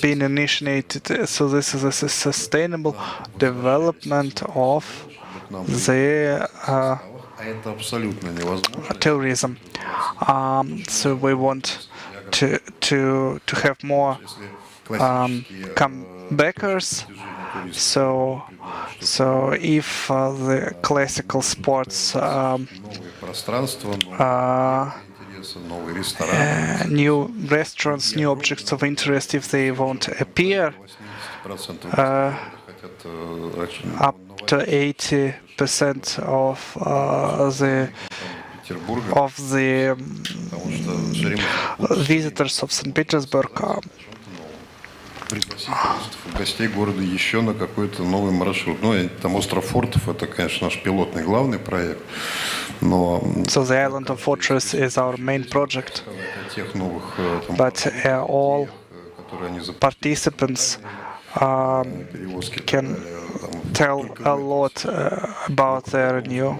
being initiated. So this is a sustainable development of the tourism. So we want to have more comebackers. So if the classical sports new restaurants, new objects of interest, if they won't appear, up to 80% of the visitors of St. Petersburg гостей города еще на какой-то новый маршрут. Ну, там остров Фортов, это, конечно, наш пилотный главный проект. Но so the island of Fortress is our main project. But all participants can tell a lot about their new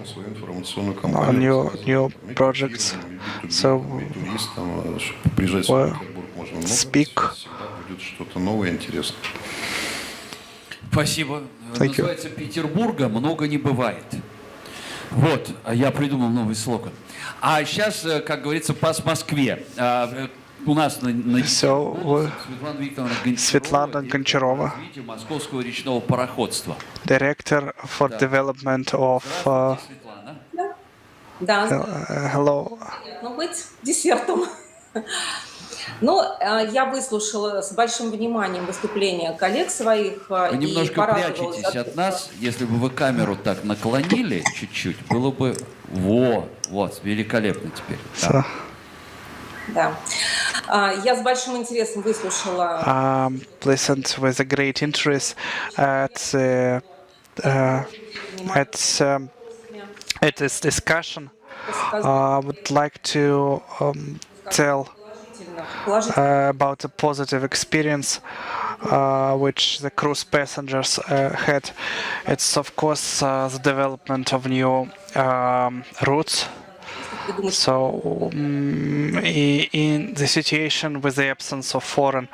projects. So we'll speak. Спасибо. Называется Петербурга много не бывает. Вот, я придумал новый слоган. А сейчас, как говорится, пас Москве. У нас на Светлана Гончарова, московского речного пароходства. Director for Development of. Да. Hello. Ну, быть десертом. Ну, я выслушала с большим вниманием выступления коллег своих. Вы немножко прячетесь от нас. Если бы вы камеру так наклонили чуть-чуть, было бы... Вот, великолепно теперь. Да. Я с большим интересом выслушала... Listened with a great interest at this discussion. I would like to tell about a positive experience which the cruise passengers had. It's of course the development of new routes. So in the situation with the absence of foreign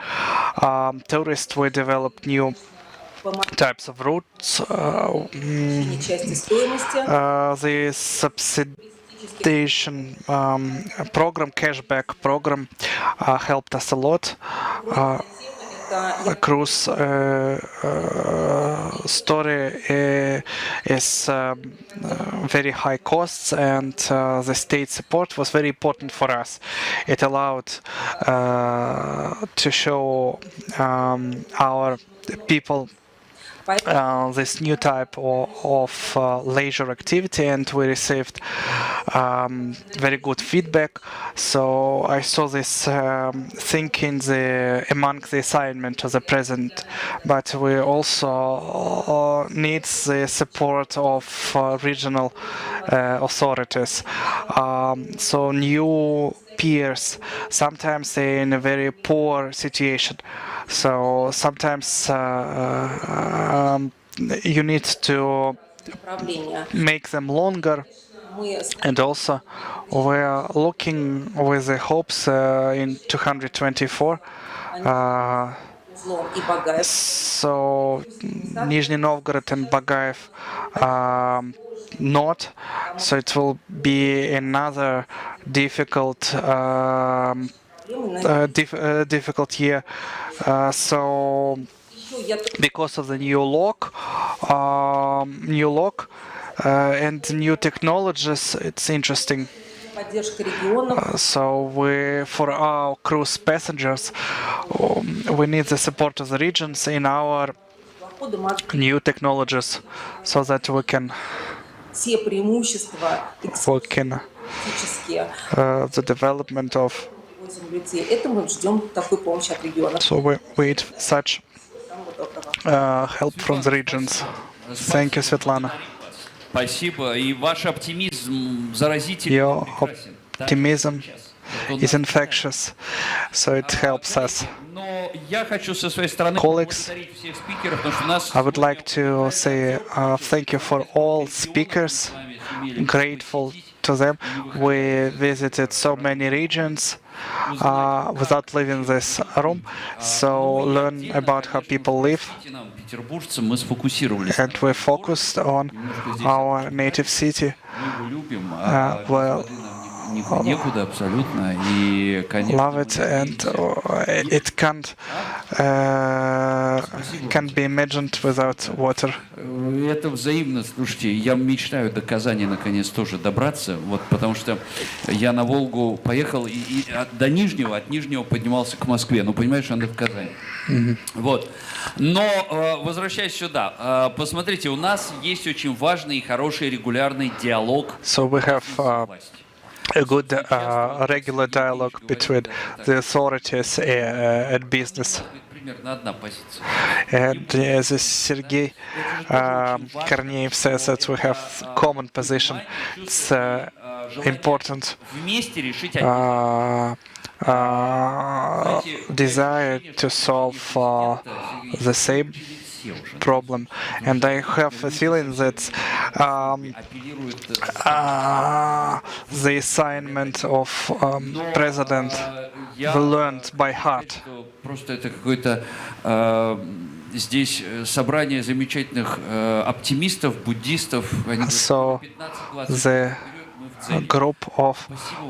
tourists, we developed new types of routes. The subsidization program, cashback program, helped us a lot. The cruise story is very high costs, and the state support was very important for us. It allowed to show our people this new type of leisure activity, and we received very good feedback. So I saw this thing among the assignment of the president, but we also need the support of regional authorities. So new peers, sometimes they're in a very poor situation. So sometimes you need to make them longer. And also, we're looking with the hopes in 224. So Nizhny Novgorod and Bagayev not. So it will be another difficult year. So because of the new lock and new technologies, it's interesting. So for our cruise passengers, we need the support of the regions in our new technologies, so that we can the development of. So we wait such help from the regions. Thank you, Svetlana. Спасибо. И ваш оптимизм заразительный. Your optimism is infectious, so it helps us. Colleagues, I would like to say thank you for all speakers. Grateful to them. We visited so many regions without leaving this room, so learn about how people live. And we focused on our native city. Well, love it, and it can't be imagined without water. Это взаимно, слушайте, я мечтаю до Казани наконец тоже добраться, вот, потому что я на Волгу поехал и до Нижнего, от Нижнего поднимался к Москве, ну, понимаешь, надо в Казани. Вот. Но, возвращаясь сюда, посмотрите, у нас есть очень важный и хороший регулярный диалог. So we have a good regular dialogue between the authorities and business. And as Sergei Korneev says, that we have common position. It's important desire to solve the same problem, and I have a feeling that the assignment of president will learned by heart. Просто это какое-то здесь собрание замечательных оптимистов, буддистов. So the group of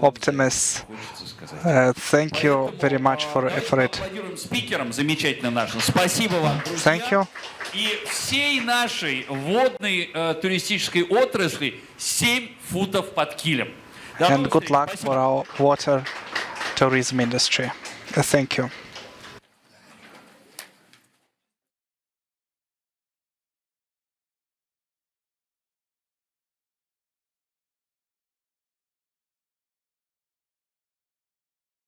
optimists. Thank you very much for it. Спикерам замечательным нашим. Спасибо вам. Thank you. И всей нашей водной туристической отрасли 7 футов под килем. And good luck for our water tourism industry. Thank you.